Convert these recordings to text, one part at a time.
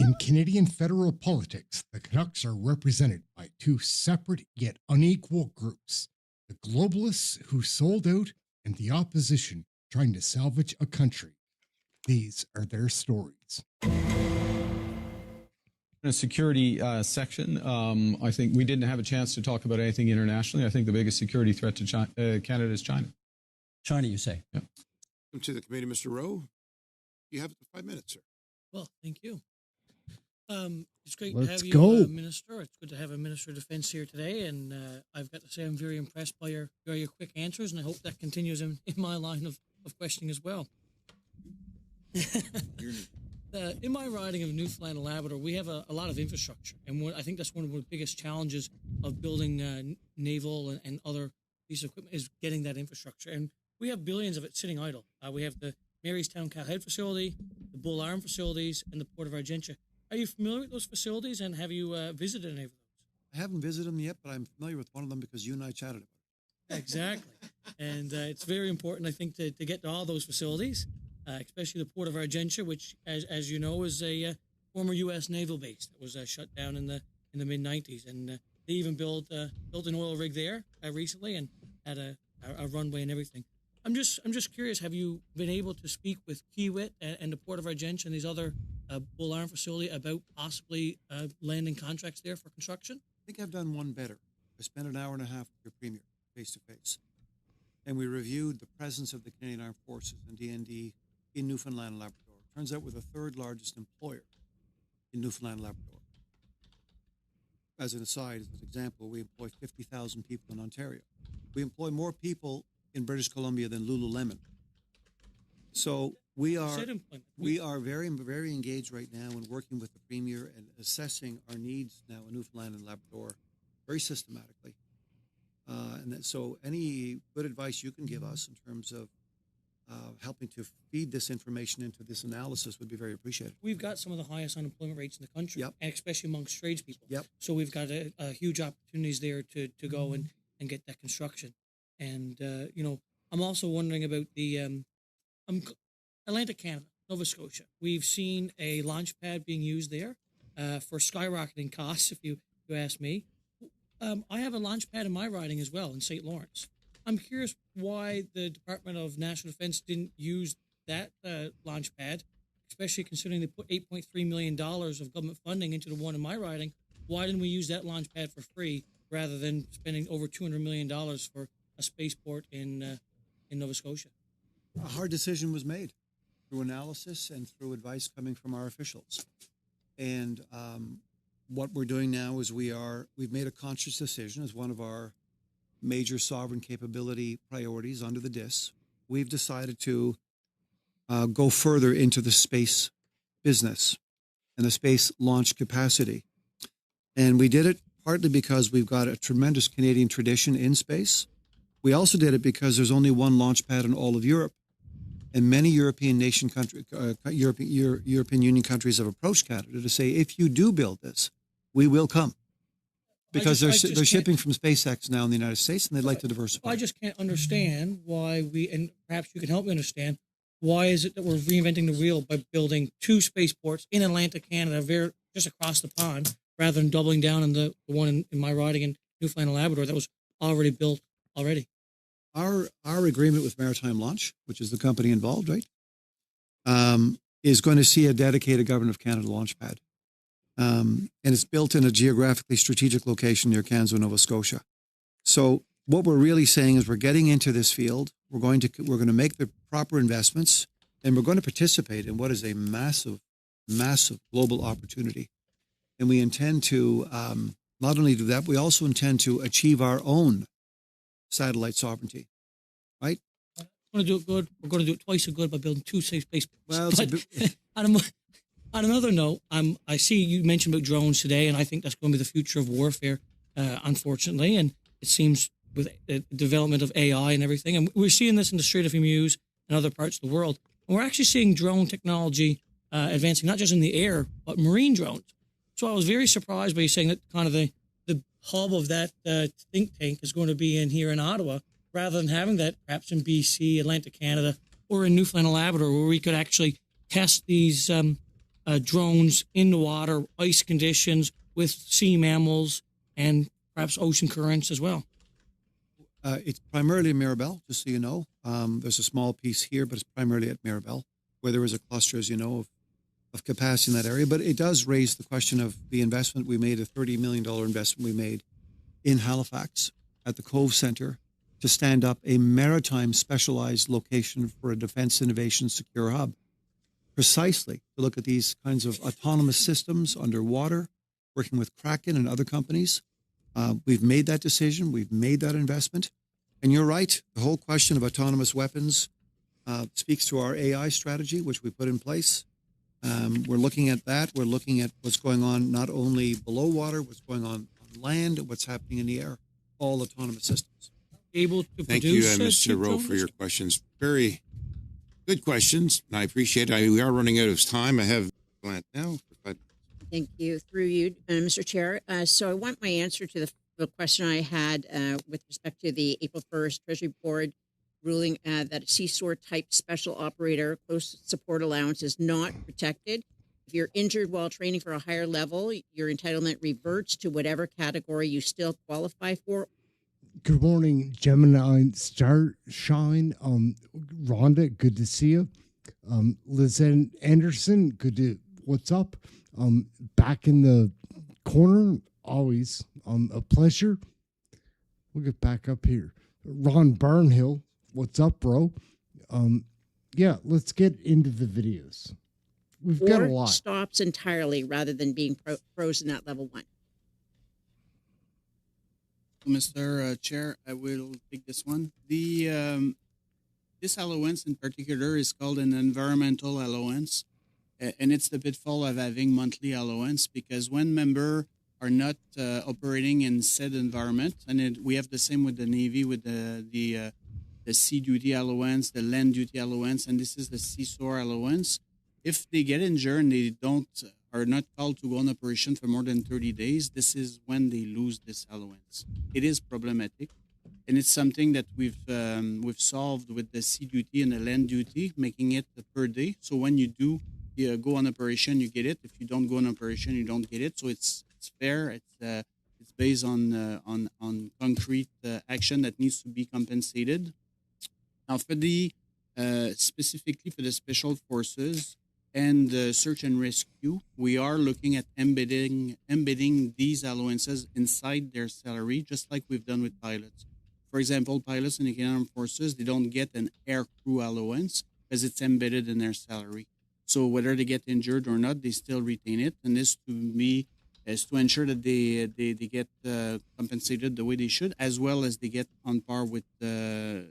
In Canadian federal politics, the Canucks are represented by two separate yet unequal groups: the globalists who sold out and the opposition trying to salvage a country. These are their stories. In a security section, I think we didn't have a chance to talk about anything internationally. I think the biggest security threat to Canada is China. China, you say? Yeah. Welcome to the committee, Mr. Rowe. You have 5 minutes, sir. Well, thank you. It's great Let's to have you, go. Minister. It's good to have a Minister of Defence here today, and I've got to say I'm very impressed by your quick answers, and I hope that continues in my line of questioning as well. In my riding of Newfoundland and Labrador, we have a lot of infrastructure, and I think that's one of the biggest challenges of building naval and other pieces of equipment is getting that infrastructure. And we have billions of it sitting idle. We have the Marystown Calhead facility, the Bull Arm facilities, and the Port of Argentia. Are you familiar with those facilities, and have you visited any of those? I haven't visited them yet, but I'm familiar with one of them because you and I chatted about it. Exactly. And it's very important, I think, to get to all those facilities, especially the Port of Argentia, which, as you know, is a former U.S. naval base that was shut down in the mid-'90s. And they even built an oil rig there recently and had a runway and everything. I'm just curious, have you been able to speak with Kiewit and the Port of Argentia and these other Bull Arm facility about possibly landing contracts there for construction? I think I've done one better. I spent an hour and a half with your Premier, face-to-face, and we reviewed the presence of the Canadian Armed Forces and DND in Newfoundland and Labrador. It turns out we're the third largest employer in Newfoundland and Labrador. As an aside, as an example, we employ 50,000 people in Ontario. We employ more people in British Columbia than Lululemon. So we are very, very engaged right now in working with the Premier and assessing our needs now in Newfoundland and Labrador very systematically. So any good advice you can give us in terms of helping to feed this information into this analysis would be very appreciated. We've got some of the highest unemployment rates in the country, Yep. and especially amongst tradespeople. Yep. So we've got a huge opportunities there to go and get that construction. And, I'm also wondering about the Atlantic Canada, Nova Scotia. We've seen a launch pad being used there for skyrocketing costs, if you ask me. I have a launch pad in my riding as well in St. Lawrence. I'm curious why the Department of National Defence didn't use that launch pad, especially considering they put $8.3 million of government funding into the one in my riding. Why didn't we use that launch pad for free rather than spending over $200 million for a spaceport in Nova Scotia? A hard decision was made through analysis and through advice coming from our officials. And what we're doing now is we've made a conscious decision as one of our major sovereign capability priorities under the DIS. We've decided to go further into the space business and the space launch capacity. And we did it partly because we've got a tremendous Canadian tradition in space. We also did it because there's only one launch pad in all of Europe. And many European Union countries have approached Canada to say, if you do build this, we will come. Because they're shipping from SpaceX now in the United States, and they'd like to diversify. I just can't understand why and perhaps you can help me understand, why is it that we're reinventing the wheel by building two spaceports in Atlantic Canada, just across the pond, rather than doubling down on the one in my riding in Newfoundland and Labrador that was already built already? Our agreement with Maritime Launch, which is the company involved, right, is going to see a dedicated Government of Canada launch pad. And it's built in a geographically strategic location near Canso, Nova Scotia. So what we're really saying is we're getting into this field. We're going to make the proper investments, and we're going to participate in what is a massive, massive global opportunity. And we intend to not only do that, we also intend to achieve our own satellite sovereignty, right? We're going to do it good. We're going to do it twice as good by building two safe spaceports. Well, on another note, I see you mentioned about drones today, and I think that's going to be the future of warfare, unfortunately. And it seems with the development of AI and everything, and we're seeing this in the Strait of Hormuz and other parts of the world. And we're actually seeing drone technology advancing, not just in the air, but marine drones. So I was very surprised by you saying that kind of the hub of that think tank is going to be in here in Ottawa, rather than having that perhaps in BC, Atlantic Canada, or in Newfoundland and Labrador, where we could actually test these drones in the water, ice conditions with sea mammals and perhaps ocean currents as well? It's primarily Mirabel, just so you know. There's a small piece here, but it's primarily at Mirabel, where there is a cluster, as you know, of capacity in that area. But it does raise the question of the investment we made, a $30 million investment we made in Halifax at the Cove Centre to stand up a maritime specialized location for a defense innovation secure hub, precisely to look at these kinds of autonomous systems underwater, working with Kraken and other companies. We've made that decision. We've made that investment. And you're right. The whole question of autonomous weapons speaks to our AI strategy, which we put in place. We're looking at that. We're looking at what's going on not only below water, what's going on land, what's happening in the air, all autonomous systems. Able to Thank you, produce Mr. cheap Rowe, drones? for your questions. Very good questions. And I appreciate it. We are running out of time. I have Grant now. But Thank you. Through you, Mr. Chair. So I want my answer to the question I had with respect to the April 1st Treasury Board ruling that a CSOR type special operator close support allowance is not protected. If you're injured while training for a higher level, your entitlement reverts to whatever category you still qualify for. Good morning, Gemini Starshine. Rhonda, good to see you. Liz Anderson, what's up? Back in the corner, always a pleasure. We'll get back up here. Ron Barnhill, what's up, bro? Yeah, let's get into the videos. We've got a lot. Stops entirely rather than being frozen at level 1. Mr. Chair, I will take this one. This allowance in particular is called an environmental allowance, and it's the pitfall of having monthly allowance because when members are not operating in said environment, and we have the same with the Navy with the sea duty allowance, the land duty allowance, and this is the CSOR allowance. If they get injured and they are not called to go on operation for more than 30 days, this is when they lose this allowance. It is problematic, and it's something that we've solved with the sea duty and the land duty, making it per day. So when you do go on operation, you get it. If you don't go on operation, you don't get it. So it's fair. It's based on concrete action that needs to be compensated. Now, for the specifically for the special forces and search and rescue, we are looking at embedding these allowances inside their salary, just like we've done with pilots. For example, pilots in the Canadian Armed Forces, they don't get an air crew allowance because it's embedded in their salary. So whether they get injured or not, they still retain it. And this, to me, is to ensure that they get compensated the way they should, as well as they get on par with the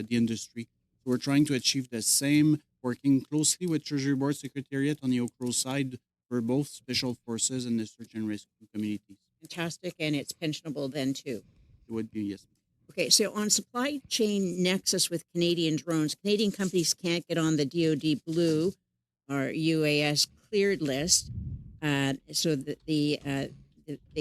industry. So we're trying to achieve the same, working closely with Treasury Board Secretariat on the OCRO side for both special forces and the search and rescue communities. Fantastic, and it's pensionable then too. It would be, yes. Okay, so on supply chain nexus with Canadian drones, Canadian companies can't get on the DoD Blue or UAS cleared list, so that they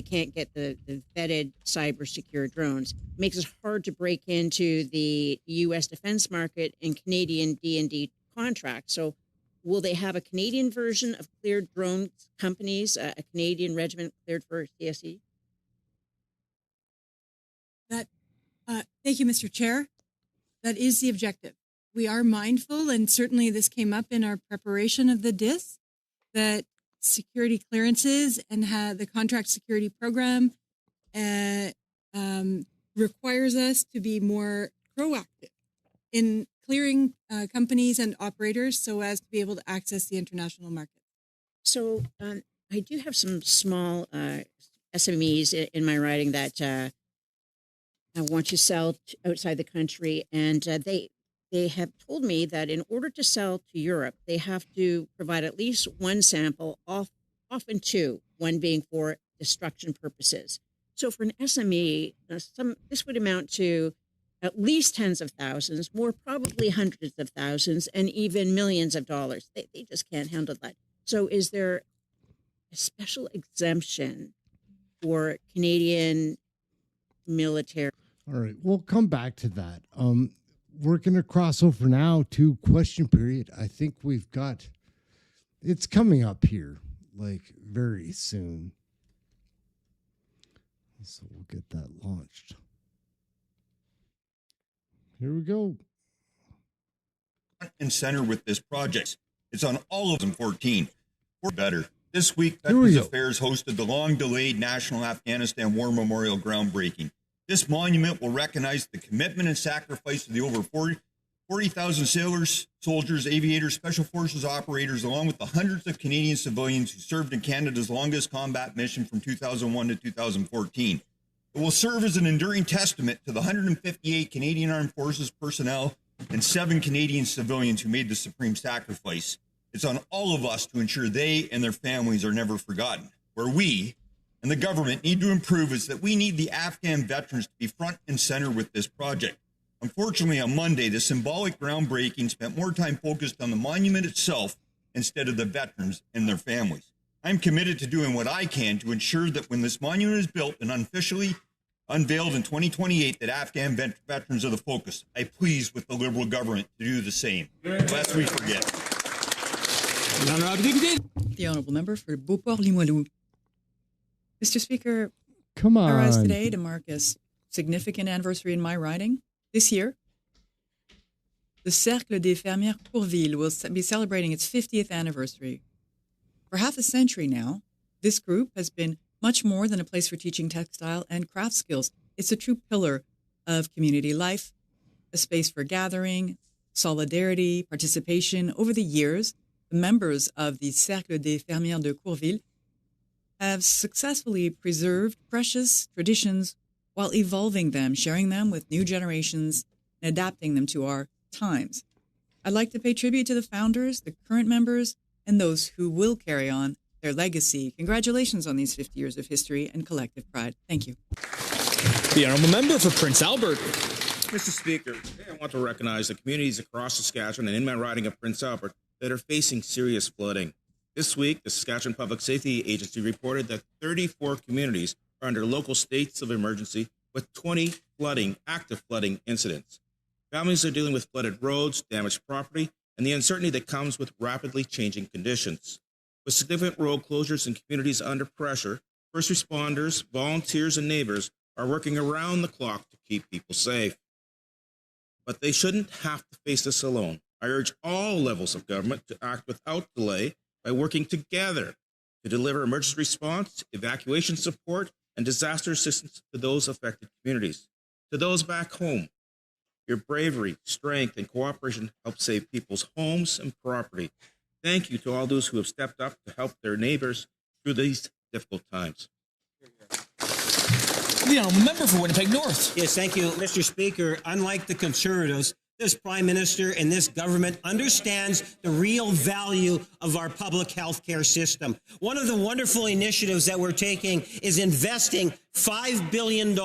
can't get the vetted cyber secure drones. It makes it hard to break into the U.S. defense market and Canadian D&D contracts. So will they have a Canadian version of cleared drone companies, a Canadian regiment cleared for CSE? Thank you, Mr. Chair. That is the objective. We are mindful, and certainly this came up in our preparation of the DIS, that security clearances and the contract security program requires us to be more proactive in clearing companies and operators so as to be able to access the international market. So I do have some small SMEs in my writing that want to sell outside the country, and they have told me that in order to sell to Europe, they have to provide at least one sample, often two, one being for destruction purposes. So for an SME, this would amount to at least tens of thousands, more probably hundreds of thousands, and even millions of dollars. They just can't handle that. So is there a special exemption for Canadian military? All right, we'll come back to that. We're going to cross over now to question period. I think we've got It's coming up here, like very soon. So we'll get that launched. Here we go. And center with this project. It's on all of them 14. Or better. This week, Here we Veterans go. Affairs hosted the long-delayed National Afghanistan War Memorial groundbreaking. This monument will recognize the commitment and sacrifice of the over 40,000 sailors, soldiers, aviators, special forces operators, along with the hundreds of Canadian civilians who served in Canada's longest combat mission from 2001 to 2014. It will serve as an enduring testament to the 158 Canadian Armed Forces personnel and 7 Canadian civilians who made the supreme sacrifice. It's on all of us to ensure they and their families are never forgotten. Where we and the government need to improve is that we need the Afghan veterans to be front and center with this project. Unfortunately, on Monday, the symbolic groundbreaking spent more time focused on the monument itself instead of the veterans and their families. I'm committed to doing what I can to ensure that when this monument is built and officially unveiled in 2028, that Afghan veterans are the focus. I plead with the Liberal government to do the same, lest we forget. The Honourable Member for Beauport-Limoilou. Mr. Speaker, Come I rise on. today to mark a significant anniversary in my riding. This year, the Cercle des Fermières Courville will be celebrating its 50th anniversary. For half a century now, this group has been much more than a place for teaching textile and craft skills. It's a true pillar of community life, a space for gathering, solidarity, participation. Over the years, the members of the Cercle des Fermières de Courville have successfully preserved precious traditions while evolving them, sharing them with new generations, and adapting them to our times. I'd like to pay tribute to the founders, the current members, and those who will carry on their legacy. Congratulations on these 50 years of history and collective pride. Thank you. The Honourable Member for Prince Albert. Mr. Speaker, today I want to recognize the communities across Saskatchewan and in my riding of Prince Albert that are facing serious flooding. This week, the Saskatchewan Public Safety Agency reported that 34 communities are under local states of emergency with 20 active flooding incidents. Families are dealing with flooded roads, damaged property, and the uncertainty that comes with rapidly changing conditions. With significant road closures and communities under pressure, first responders, volunteers, and neighbors are working around the clock to keep people safe. But they shouldn't have to face this alone. I urge all levels of government to act without delay by working together to deliver emergency response, evacuation support, and disaster assistance to those affected communities. To those back home, your bravery, strength, and cooperation help save people's homes and property. Thank you to all those who have stepped up to help their neighbors through these difficult times. The Honourable Member for Winnipeg North. Yes, thank you, Mr. Speaker. Unlike the Conservatives, this Prime Minister and this government understands the real value of our public health care system. One of the wonderful initiatives that we're taking is investing $5 billion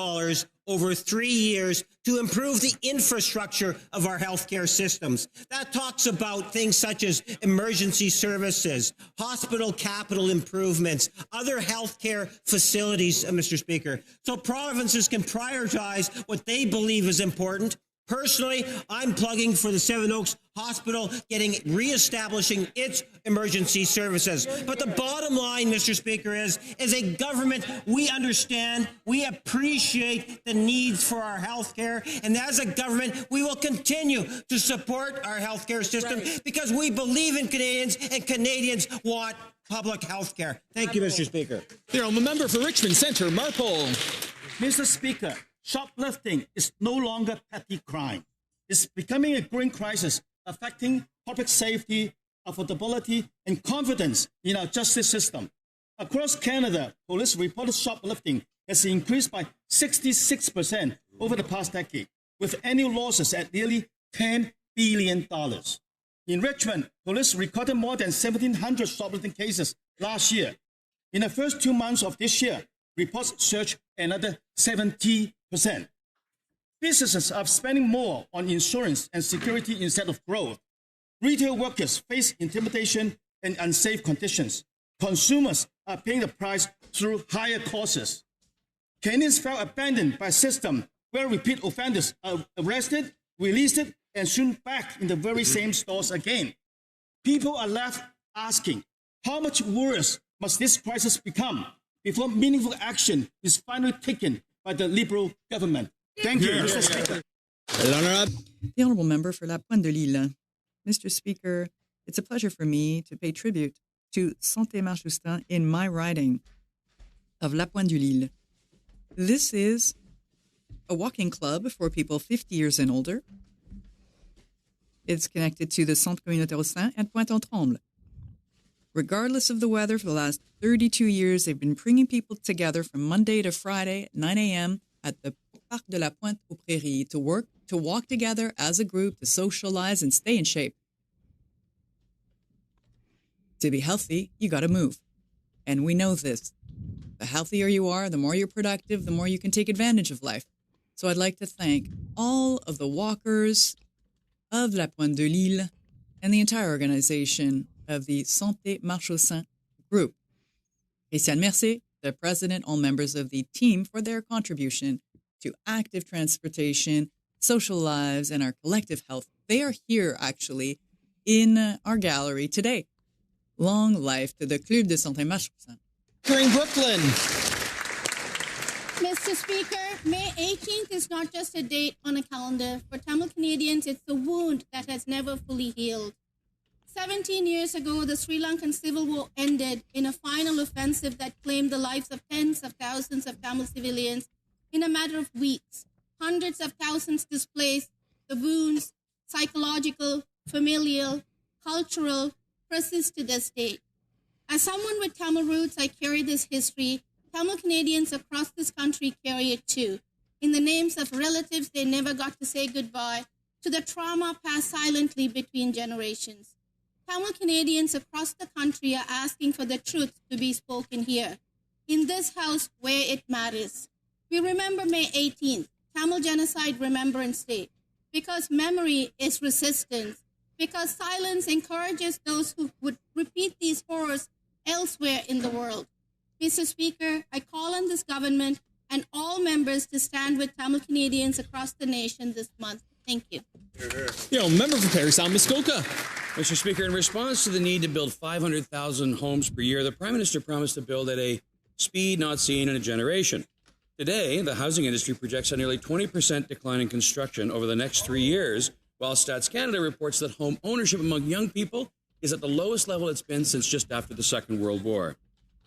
over 3 years to improve the infrastructure of our healthcare systems. That talks about things such as emergency services, hospital capital improvements, other healthcare facilities, Mr. Speaker. So provinces can prioritize what they believe is important. Personally, I'm plugging for the Seven Oaks Hospital reestablishing its emergency services. But the bottom line, Mr. Speaker, is as a government, we understand, we appreciate the needs for our health care. And as a government, we will continue to support our health care system because we believe in Canadians and Canadians want public health care. Thank you, Mr. Speaker. The Honourable Member for Richmond Centre, Marpole. Mr. Speaker, shoplifting is no longer petty crime. It's becoming a growing crisis affecting public safety, affordability, and confidence in our justice system. Across Canada, police reported shoplifting has increased by 66% over the past decade, with annual losses at nearly $10 billion. In Richmond, police recorded more than 1,700 shoplifting cases last year. In the first 2 months of this year, reports surged another 70%. Businesses are spending more on insurance and security instead of growth. Retail workers face intimidation and unsafe conditions. Consumers are paying the price through higher costs. Canadians felt abandoned by a system where repeat offenders are arrested, released, and soon back in the very same stores again. People are left asking, how much worse must this crisis become before meaningful action is finally taken by the Liberal government? Thank you, Mr. Speaker. The Honourable Member for La Pointe de l'Île. Mr. Speaker, it's a pleasure for me to pay tribute to Santé Marche Justin in my riding of La Pointe de l'Île. This is a walking club for people 50 years and older. It's connected to the Centre Communautaire Austin and Pointe-en-Tremble. Regardless of the weather, for the last 32 years, they've been bringing people together from Monday to Friday at 9 a.m. at the Parc de la Pointe aux Prairies to work, to walk together as a group, to socialize and stay in shape. To be healthy, you got to move. And we know this. The healthier you are, the more you're productive, the more you can take advantage of life. So I'd like to thank all of the walkers of La Pointe de l'Île and the entire organization of the Santé Marche Justin group. Christiane Mercier, the president, all members of the team for their contribution to active transportation, social lives, and our collective health. They are here, actually, in our gallery today. Long life to the Club de Santé Marche Justin. During Brooklyn. Mr. Speaker, May 18th is not just a date on a calendar. For Tamil Canadians, it's a wound that has never fully healed. 17 years ago, the Sri Lankan Civil War ended in a final offensive that claimed the lives of tens of thousands of Tamil civilians in a matter of weeks. Hundreds of thousands displaced. The wounds, psychological, familial, cultural, persist to this day. As someone with Tamil roots, I carry this history. Tamil Canadians across this country carry it too. In the names of relatives they never got to say goodbye, to the trauma passed silently between generations. Tamil Canadians across the country are asking for the truth to be spoken here, in this house where it matters. We remember May 18th, Tamil Genocide Remembrance Day, because memory is resistance, because silence encourages those who would repeat these horrors elsewhere in the world. Mr. Speaker, I call on this government and all members to stand with Tamil Canadians across the nation this month. Thank you. Member for Perry Sound Muskoka. Mr. Speaker, in response to the need to build 500,000 homes per year, the Prime Minister promised to build at a speed not seen in a generation. Today, the housing industry projects a nearly 20% decline in construction over the next 3 years, while Stats Canada reports that home ownership among young people is at the lowest level it's been since just after the Second World War.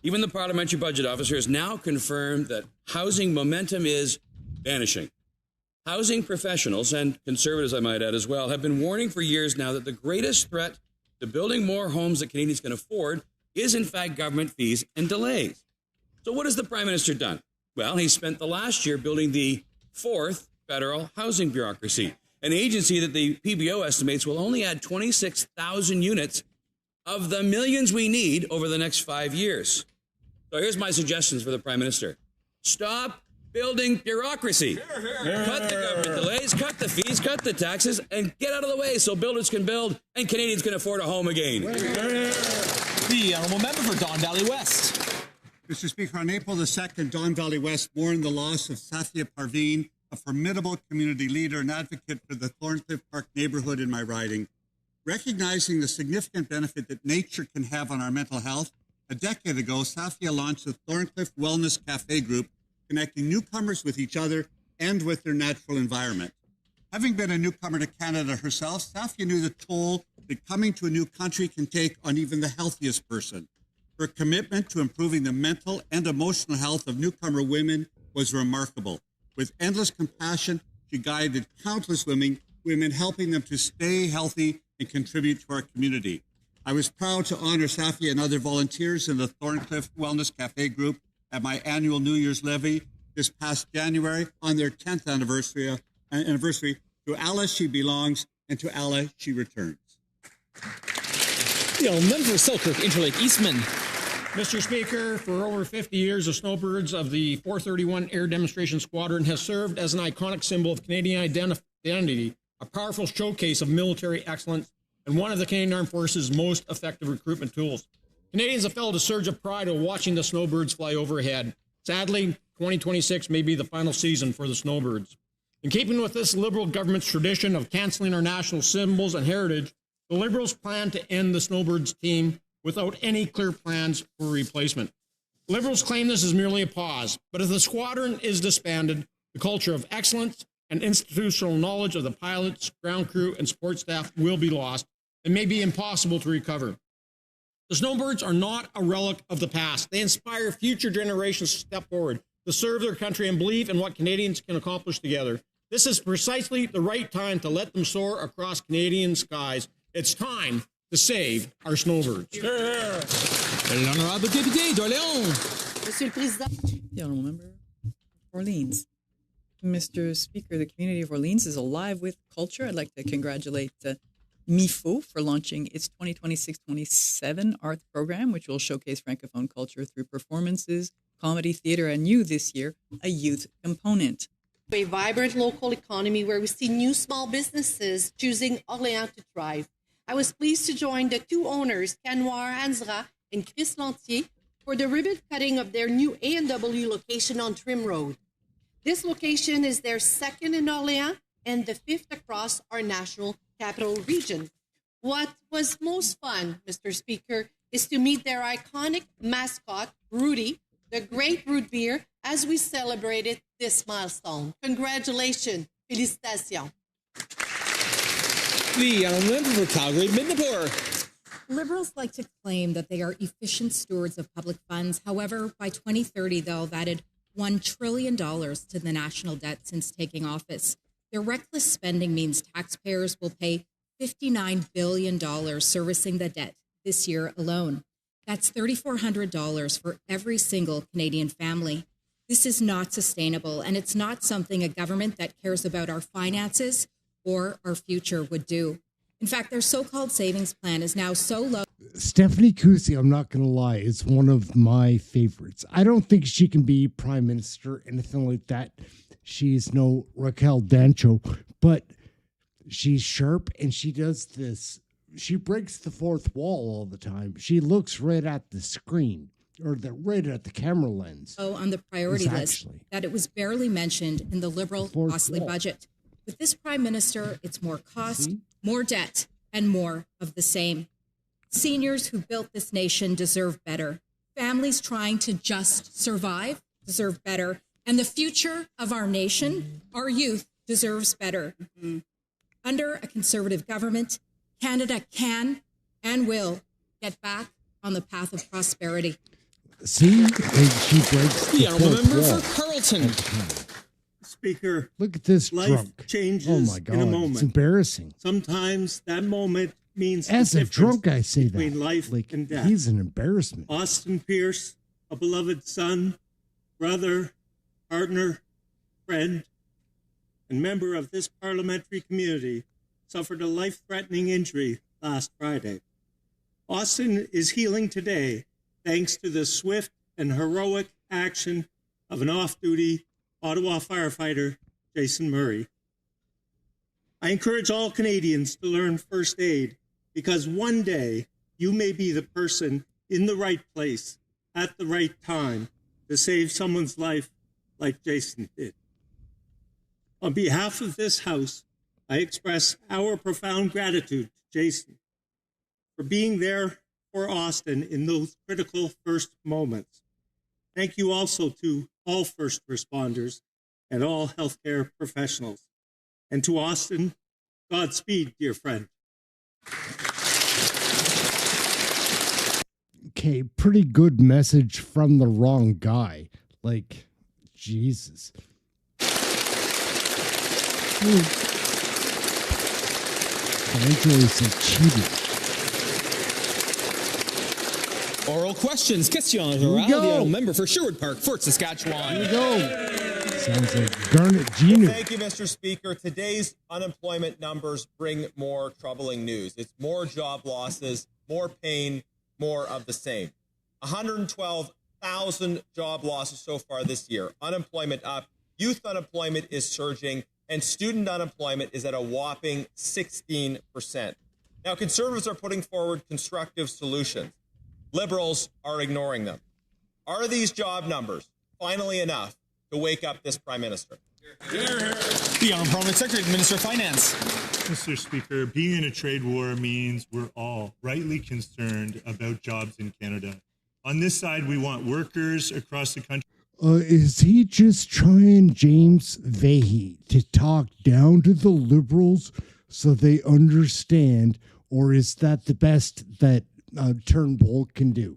Even the Parliamentary Budget Officer has now confirmed that housing momentum is vanishing. Housing professionals, and conservatives I might add as well, have been warning for years now that the greatest threat to building more homes that Canadians can afford is in fact government fees and delays. So what has the Prime Minister done? Well, he spent the last year building the fourth federal housing bureaucracy, an agency that the PBO estimates will only add 26,000 units of the millions we need over the next 5 years. So here's my suggestions for the Prime Minister. Stop building bureaucracy. Cut the government delays, cut the fees, cut the taxes, and get out of the way so builders can build and Canadians can afford a home again. The Honourable Member for Don Valley West. Mr. Speaker, on April the 2nd, Don Valley West mourned the loss of Safia Parveen, a formidable community leader and advocate for the Thorncliffe Park neighborhood in my riding. Recognizing the significant benefit that nature can have on our mental health, a decade ago, Safia launched the Thorncliffe Wellness Cafe Group, connecting newcomers with each other and with their natural environment. Having been a newcomer to Canada herself, Safia knew the toll that coming to a new country can take on even the healthiest person. Her commitment to improving the mental and emotional health of newcomer women was remarkable. With endless compassion, she guided countless women, helping them to stay healthy and contribute to our community. I was proud to honor Safia and other volunteers in the Thorncliffe Wellness Cafe Group at my annual New Year's levy this past January on their 10th anniversary. To Allah she belongs, and to Allah she returns. The Member for Selkirk Interlake Eastman. Mr. Speaker, for over 50 years, the Snowbirds of the 431 Air Demonstration Squadron has served as an iconic symbol of Canadian identity, a powerful showcase of military excellence, and one of the Canadian Armed Forces' most effective recruitment tools. Canadians have felt a surge of pride of watching the Snowbirds fly overhead. Sadly, 2026 may be the final season for the Snowbirds. In keeping with this Liberal government's tradition of cancelling our national symbols and heritage, the Liberals plan to end the Snowbirds team without any clear plans for replacement. Liberals claim this is merely a pause, but if the squadron is disbanded, the culture of excellence and institutional knowledge of the pilots, ground crew, and support staff will be lost and may be impossible to recover. The Snowbirds are not a relic of the past. They inspire future generations to step forward, to serve their country, and believe in what Canadians can accomplish together. This is precisely the right time to let them soar across Canadian skies. It's time to save our Snowbirds. L'honorable député d'Orléans. Monsieur le Président. The Honourable Member of Orleans. Mr. Speaker, the community of Orleans is alive with culture. I'd like to congratulate MIFO for launching its 2026-27 art program, which will showcase Francophone culture through performances, comedy, theater, and new this year, a youth component. A vibrant local economy where we see new small businesses choosing Orléans to thrive. I was pleased to join the two owners, Canoir Hansra and Chris Lantier, for the ribbon cutting of their new A&W location on Trim Road. This location is their second in Orléans and the fifth across our national capital region. What was most fun, Mr. Speaker, is to meet their iconic mascot, Rudy, the great root beer, as we celebrated this milestone. Congratulations. Félicitations. The honourable member for Calgary Midnapore. Liberals like to claim that they are efficient stewards of public funds. However, by 2030, they'll have added $1 trillion to the national debt since taking office. Their reckless spending means taxpayers will pay $59 billion servicing the debt this year alone. That's $3,400 for every single Canadian family. This is not sustainable, and it's not something a government that cares about our finances or our future would do. In fact, their so-called savings plan is now so low. Stephanie Kusi, I'm not going to lie, is one of my favorites. I don't think she can be prime minister, anything like that. She's no Raquel Dancho, but she's sharp and she does this. She breaks the fourth wall all the time. She looks right at the screen or right at the camera lens. On the priority list that it was barely mentioned in the Liberal costly budget. With this prime minister, it's more cost, more debt, and more of the same. Seniors who built this nation deserve better. Families trying to just survive deserve better. And the future of our nation, our youth, deserves better. Under a Conservative government, Canada can and will get back on the path of prosperity. See, she breaks the honourable member wall. for Carleton. Speaker, Look at this life drunk. changes Oh my God, in a moment. it's embarrassing. Sometimes that moment means As the a drunk, I difference say between that. life Like, and death. he's an embarrassment. Austin Pierce, a beloved son, brother, partner, friend, and member of this parliamentary community, suffered a life-threatening injury last Friday. Austin is healing today thanks to the swift and heroic action of an off-duty Ottawa firefighter, Jason Murray. I encourage all Canadians to learn first aid because one day you may be the person in the right place at the right time to save someone's life like Jason did. On behalf of this House, I express our profound gratitude to Jason for being there for Austin in those critical first moments. Thank you also to all first responders and all healthcare professionals. And to Austin, Godspeed, dear friend. Okay, pretty good message from the wrong guy. Like, Jesus. Andrew's a cheater. Oral questions. Questions Here we orales. The go. honourable member for Sherwood Park, Fort Saskatchewan. Here we go. Sounds like Garnet Genu. Thank you, Mr. Speaker. Today's unemployment numbers bring more troubling news. It's more job losses, more pain, more of the same. 112,000 job losses so far this year. Unemployment up. Youth unemployment is surging. And student unemployment is at a whopping 16%. Now, Conservatives are putting forward constructive solutions. Liberals are ignoring them. Are these job numbers finally enough to wake up this Prime Minister? The Honourable Parliament Secretary, Minister of Finance. Mr. Speaker, being in a trade war means we're all rightly concerned about jobs in Canada. On this side, we want workers across the country. Is he just trying, James Vahey, to talk down to the Liberals so they understand, or is that the best that Turnbull can do?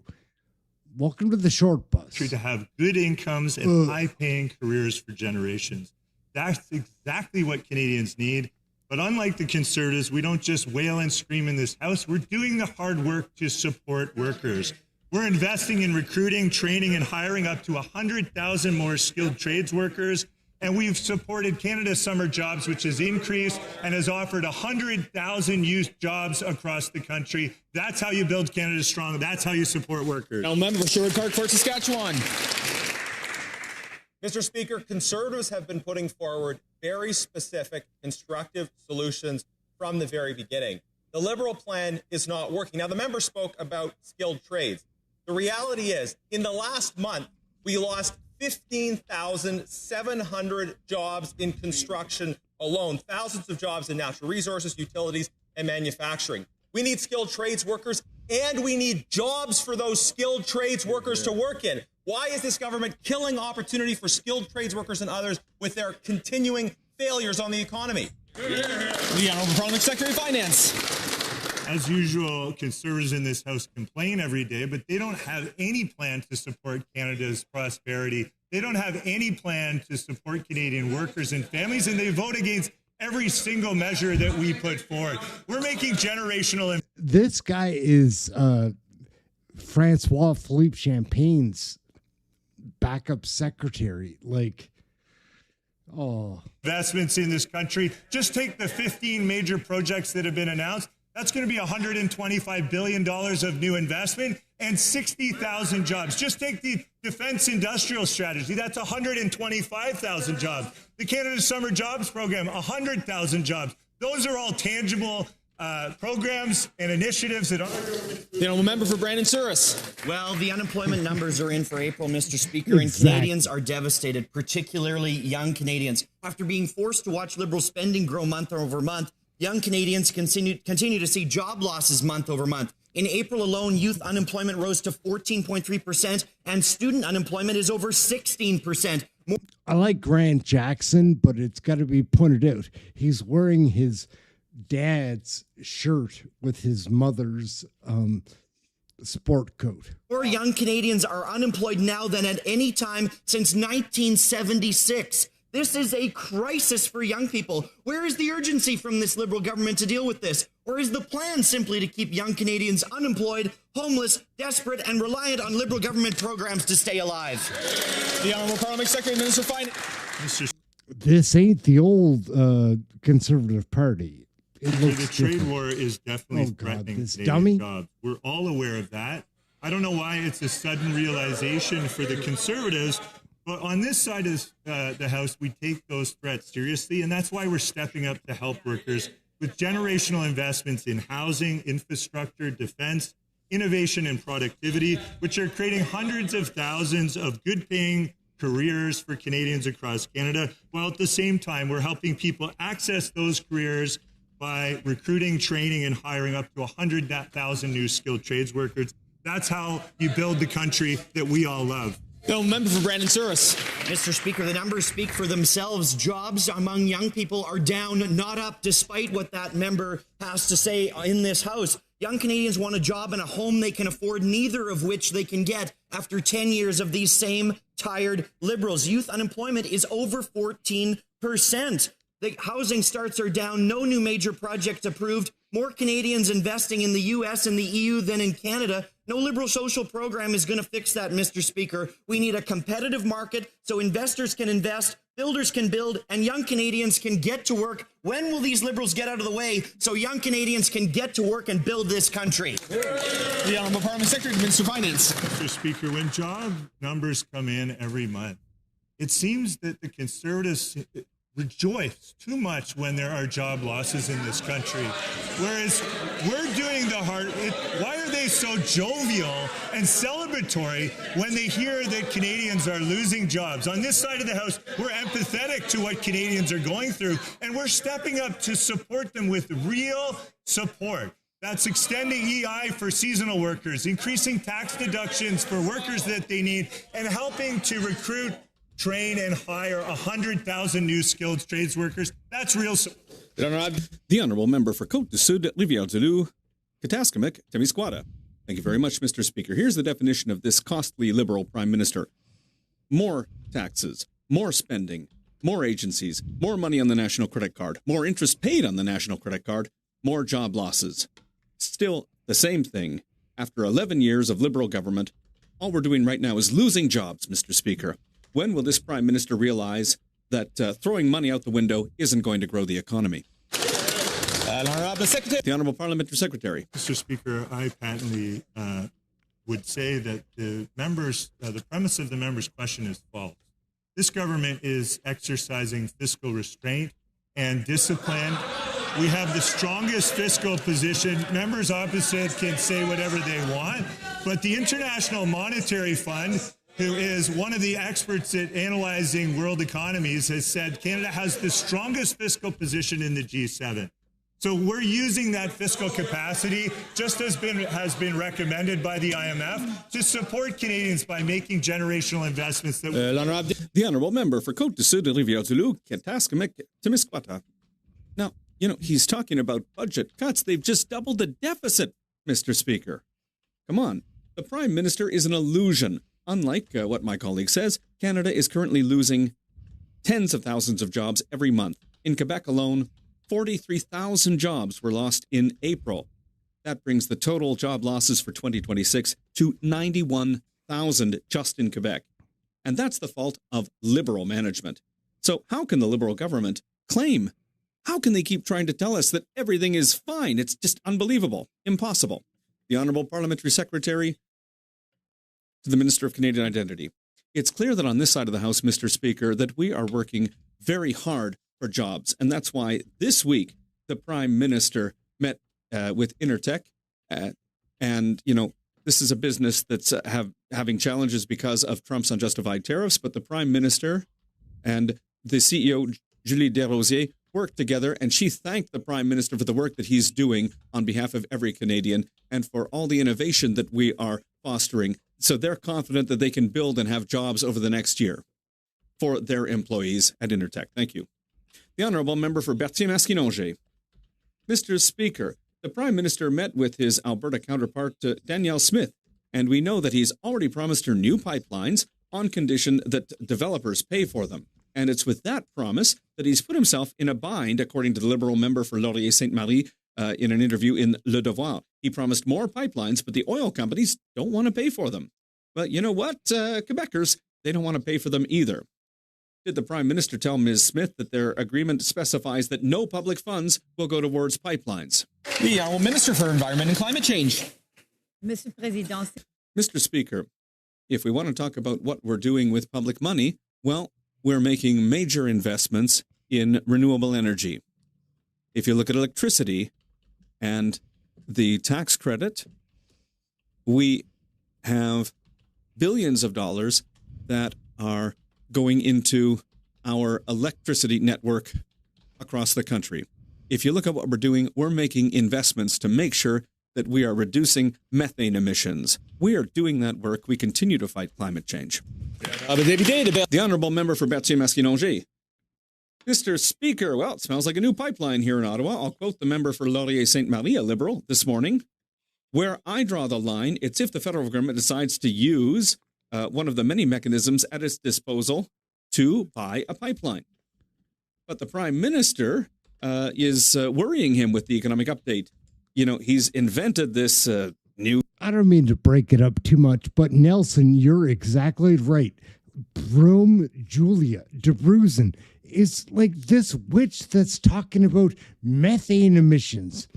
Welcome to the short bus. To have good incomes and high-paying careers for generations. That's exactly what Canadians need. But unlike the Conservatives, we don't just wail and scream in this House. We're doing the hard work to support workers. We're investing in recruiting, training, and hiring up to 100,000 more skilled trades workers. And we've supported Canada Summer Jobs, which has increased and has offered 100,000 youth jobs across the country. That's how you build Canada strong. That's how you support workers. Now, member for Sherwood Park Fort, Saskatchewan. Mr. Speaker, Conservatives have been putting forward very specific, constructive solutions from the very beginning. The Liberal plan is not working. Now, the member spoke about skilled trades. The reality is, in the last month, we lost 15,700 jobs in construction alone, thousands of jobs in natural resources, utilities, and manufacturing. We need skilled trades workers, and we need jobs for those skilled trades workers to work in. Why is this government killing opportunity for skilled trades workers and others with their continuing failures on the economy? The Honourable Parliament Secretary of Finance. As usual, Conservatives in this House complain every day, but they don't have any plan to support Canada's prosperity. They don't have any plan to support Canadian workers and families, and they vote against every single measure that we put forward. We're making generational... This guy is Francois Philippe Champagne's backup secretary. Investments in this country. Just take the 15 major projects that have been announced. That's going to be $125 billion of new investment and 60,000 jobs. Just take the defense industrial strategy. That's 125,000 jobs. The Canada Summer Jobs Program, 100,000 jobs. Those are all tangible programs and initiatives that are... The Honourable Member for Brandon Souris. Well, the unemployment numbers are in for April, Mr. Speaker, and Canadians are devastated, particularly young Canadians. After being forced to watch Liberal spending grow month over month, young Canadians continue to see job losses month over month. In April alone, youth unemployment rose to 14.3%, and student unemployment is over 16%. I like Grant Jackson, but it's got to be pointed out. He's wearing his dad's shirt with his mother's sport coat. More young Canadians are unemployed now than at any time since 1976. This is a crisis for young people. Where is the urgency from this Liberal government to deal with this? Or is the plan simply to keep young Canadians unemployed, homeless, desperate, and reliant on Liberal government programs to stay alive? The Honourable Parliament Secretary, Minister of Finance. This ain't the old Conservative Party. The trade war is definitely threatening Canadian jobs. We're all aware of that. I don't know why it's a sudden realization for the Conservatives, but on this side of the House, we take those threats seriously, and that's why we're stepping up to help workers with generational investments in housing, infrastructure, defense, innovation, and productivity, which are creating hundreds of thousands of good-paying careers for Canadians across Canada, while at the same time, we're helping people access those careers by recruiting, training, and hiring up to 100,000 new skilled trades workers. That's how you build the country that we all love. The member for Brandon Souris. Mr. Speaker, the numbers speak for themselves. Jobs among young people are down, not up, despite what that member has to say in this House. Young Canadians want a job and a home they can afford, neither of which they can get after 10 years of these same tired Liberals. Youth unemployment is over 14%. The housing starts are down, no new major projects approved, more Canadians investing in the U.S. and the EU than in Canada. No Liberal social program is going to fix that, Mr. Speaker. We need a competitive market so investors can invest, builders can build, and young Canadians can get to work. When will these Liberals get out of the way so young Canadians can get to work and build this country? The Honourable Parliament Secretary, Minister of Finance. Mr. Speaker, when job numbers come in every month, it seems that the Conservatives rejoice too much when there are job losses in this country. Whereas we're doing the hard, why are they so jovial and celebratory when they hear that Canadians are losing jobs? On this side of the House, we're empathetic to what Canadians are going through, and we're stepping up to support them with real support. That's extending EI for seasonal workers, increasing tax deductions for workers that they need, and helping to recruit, train, and hire 100,000 new skilled trades workers. That's real support. The Honourable Member for Côte-du-Sud, Rivière-du-Loup, Kataskamik, Temiscouata. Thank you very much, Mr. Speaker. Here's the definition of this costly Liberal Prime Minister. More taxes, more spending, more agencies, more money on the national credit card, more interest paid on the national credit card, more job losses. Still the same thing. After 11 years of Liberal government, all we're doing right now is losing jobs, Mr. Speaker. When will this Prime Minister realize that throwing money out the window isn't going to grow the economy? The Honourable Parliamentary Secretary. Mr. Speaker, I patently would say that the premise of the member's question is false. This government is exercising fiscal restraint and discipline. We have the strongest fiscal position. Members opposite can say whatever they want, but the International Monetary Fund, who is one of the experts at analyzing world economies, has said Canada has the strongest fiscal position in the G7. So we're using that fiscal capacity, just as has been recommended by the IMF, to support Canadians by making generational investments. The Honourable Member for Côte-du-Sud, Rivière-du-Loup, Kataskamik, Temiscouata. Now, he's talking about budget cuts. They've just doubled the deficit, Mr. Speaker. Come on. The Prime Minister is an illusion. Unlike what my colleague says, Canada is currently losing tens of thousands of jobs every month. In Quebec alone, 43,000 jobs were lost in April. That brings the total job losses for 2026 to 91,000 just in Quebec. And that's the fault of Liberal management. So how can the Liberal government claim? How can they keep trying to tell us that everything is fine? It's just unbelievable. Impossible. The Honourable Parliamentary Secretary to the Minister of Canadian Identity. It's clear that on this side of the House, Mr. Speaker, that we are working very hard for jobs. And that's why this week the Prime Minister met with Intertech. This is a business that's having challenges because of Trump's unjustified tariffs. But the Prime Minister and the CEO, Julie Desrosiers, worked together, and she thanked the Prime Minister for the work that he's doing on behalf of every Canadian and for all the innovation that we are fostering. So they're confident that they can build and have jobs over the next year for their employees at Intertech. Thank you. The Honourable Member for Berthier-Masquinongé. Mr. Speaker, the Prime Minister met with his Alberta counterpart, Danielle Smith, and we know that he's already promised her new pipelines on condition that developers pay for them. And it's with that promise that he's put himself in a bind, according to the Liberal member for Laurier-Sainte-Marie in an interview in Le Devoir. He promised more pipelines, but the oil companies don't want to pay for them. But you know what? Quebecers, they don't want to pay for them either. Did the Prime Minister tell Ms. Smith that their agreement specifies that no public funds will go towards pipelines? The Honourable Minister for Environment and Climate Change. Mr. Speaker, if we want to talk about what we're doing with public money, well, we're making major investments in renewable energy. If you look at electricity and the tax credit, we have billions of dollars that are going into our electricity network across the country. If you look at what we're doing, we're making investments to make sure that we are reducing methane emissions. We are doing that work. We continue to fight climate change. The Honourable Member for Berthier-Masquinongé. Mr. Speaker, well, it smells like a new pipeline here in Ottawa. I'll quote the member for Laurier-Sainte-Marie, a Liberal, this morning. Where I draw the line, it's if the federal government decides to use one of the many mechanisms at its disposal to buy a pipeline. But the Prime Minister is worrying him with the economic update. He's invented this new... I don't mean to break it up too much, but Nelson, you're exactly right. Brome Julia DeBruzen is like this witch that's talking about methane emissions.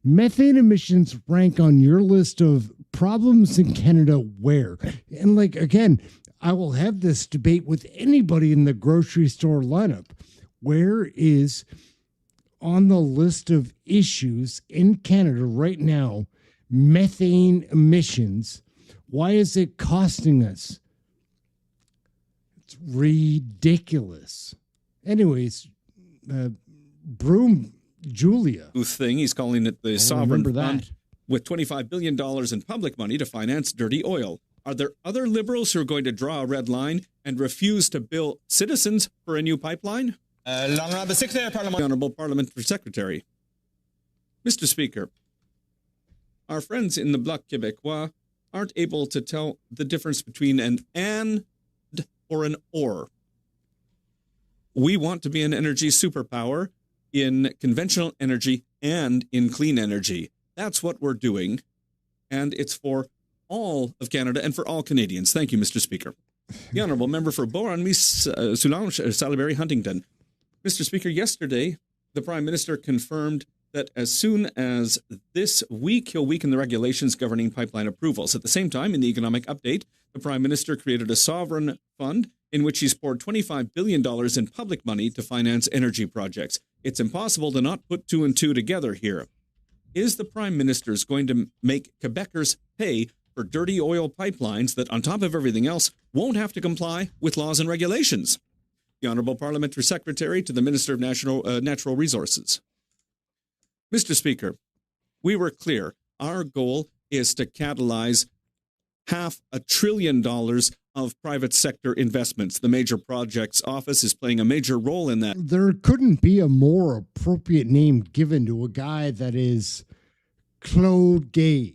Methane emissions rank on your list of problems in Canada where? And again, I will have this debate with anybody in the grocery store lineup. Where is on the list of issues in Canada right now methane emissions? Why is it costing us? It's ridiculous. Anyways, Broom Julia thing. He's calling it the sovereign remember fund that. with $25 billion in public money to finance dirty oil. Are there other liberals who are going to draw a red line and refuse to bill citizens for a new pipeline? The Honourable Parliamentary Secretary. Mr. Speaker, our friends in the Bloc Québécois aren't able to tell the difference between an and or an or. We want to be an energy superpower in conventional energy and in clean energy. That's what we're doing, and it's for all of Canada and for all Canadians. Thank you, Mr. Speaker. The Honourable Member for Beauharnois, Salisbury, Huntington. Mr. Speaker, yesterday, the Prime Minister confirmed that as soon as this week, he'll weaken the regulations governing pipeline approvals. At the same time, in the economic update, the Prime Minister created a sovereign fund in which he's poured $25 billion in public money to finance energy projects. It's impossible to not put two and two together here. Is the Prime Minister going to make Quebecers pay for dirty oil pipelines that, on top of everything else, won't have to comply with laws and regulations? The Honourable Parliamentary Secretary to the Minister of Natural Resources. Mr. Speaker, we were clear. Our goal is to catalyze $500 billion of private sector investments. The Major Projects Office is playing a major role in that. There couldn't be a more appropriate name given to a guy that is Claude Gay.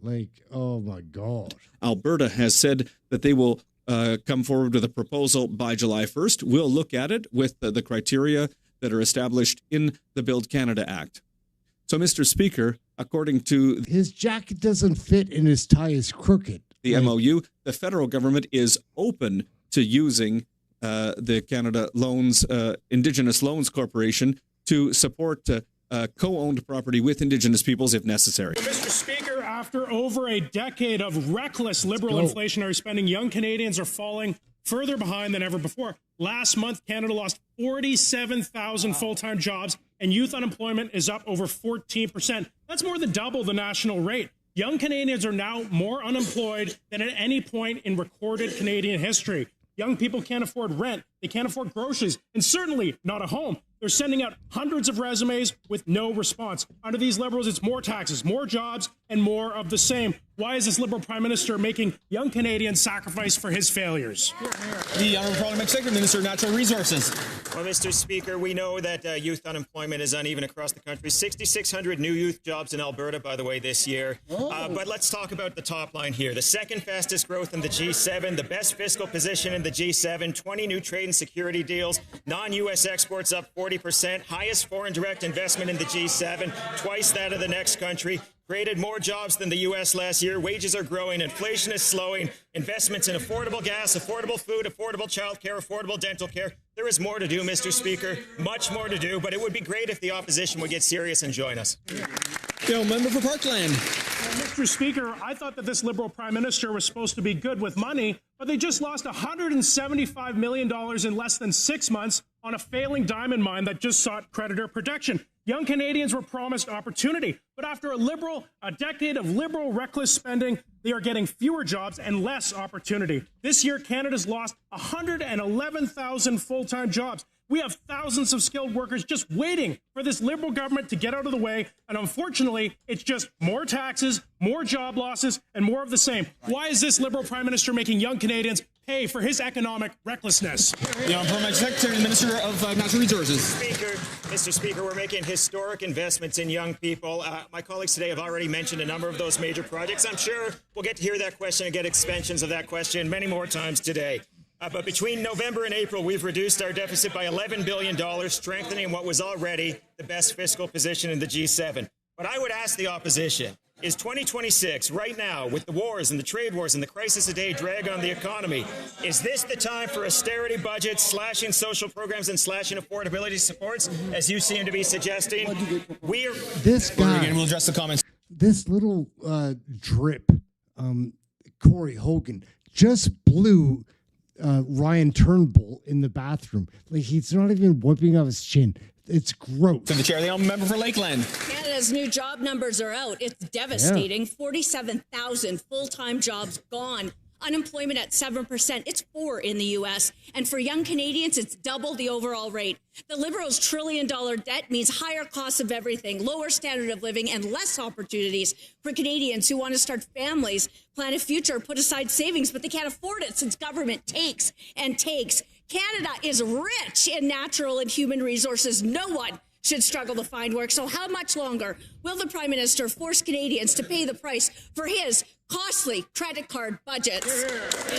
Like, oh my God. Alberta has said that they will come forward with a proposal by July 1st. We'll look at it with the criteria that are established in the Build Canada Act. So, Mr. Speaker, according to... His jacket doesn't fit and his tie is crooked. The MOU, the federal government is open to using the Canada Loans, Indigenous Loans Corporation to support co-owned property with Indigenous peoples if necessary. Mr. Speaker, after over a decade of reckless liberal inflationary spending, young Canadians are falling further behind than ever before. Last month, Canada lost 47,000 full-time jobs, and youth unemployment is up over 14%. That's more than double the national rate. Young Canadians are now more unemployed than at any point in recorded Canadian history. Young people can't afford rent, they can't afford groceries, and certainly not a home. They're sending out hundreds of resumes with no response. Under these Liberals, it's more taxes, more jobs, and more of the same. Why is this Liberal Prime Minister making young Canadians sacrifice for his failures? The Honourable Parliamentary Secretary, Minister of Natural Resources. Well, Mr. Speaker, we know that youth unemployment is uneven across the country. 6,600 new youth jobs in Alberta, by the way, this year. But let's talk about the top line here. The second fastest growth in the G7, the best fiscal position in the G7, 20 new trade and security deals, non-U.S. exports up 40%, highest foreign direct investment in the G7, twice that of the next country. Created more jobs than the U.S. last year. Wages are growing. Inflation is slowing. Investments in affordable gas, affordable food, affordable childcare, affordable dental care. There is more to do, Mr. Speaker. Much more to do. But it would be great if the opposition would get serious and join us. Bill, member for Parkland. Mr. Speaker, I thought that this Liberal Prime Minister was supposed to be good with money, but they just lost $175 million in less than 6 months on a failing diamond mine that just sought creditor protection. Young Canadians were promised opportunity, but after a decade of liberal, reckless spending, they are getting fewer jobs and less opportunity. This year, Canada's lost 111,000 full-time jobs. We have thousands of skilled workers just waiting for this Liberal government to get out of the way, and unfortunately, it's just more taxes, more job losses, and more of the same. Why is this Liberal Prime Minister making young Canadians pay for his economic recklessness? The Honourable Parliamentary Secretary, Minister of Natural Resources. Mr. Speaker, we're making historic investments in young people. My colleagues today have already mentioned a number of those major projects. I'm sure we'll get to hear that question and get expansions of that question many more times today. But between November and April, we've reduced our deficit by $11 billion, strengthening what was already the best fiscal position in the G7. But I would ask the opposition, is 2026, right now, with the wars and the trade wars and the crisis a day drag on the economy, is this the time for austerity budgets, slashing social programs and slashing affordability supports, as you seem to be suggesting? This guy, we'll address the comments. This little drip, Corey Hogan, just blew Ryan Turnbull in the bathroom. Like, he's not even wiping off his chin. It's gross. To the chair, the honourable member for Lakeland. Canada's new job numbers are out. It's devastating. 47,000 full-time jobs gone. Unemployment at 7%. It's 4% in the U.S. And for young Canadians, it's double the overall rate. The Liberals' $1 trillion debt means higher costs of everything, lower standard of living, and less opportunities for Canadians who want to start families, plan a future, put aside savings, but they can't afford it since government takes and takes. Canada is rich in natural and human resources. No one should struggle to find work. So how much longer will the Prime Minister force Canadians to pay the price for his costly credit card budgets?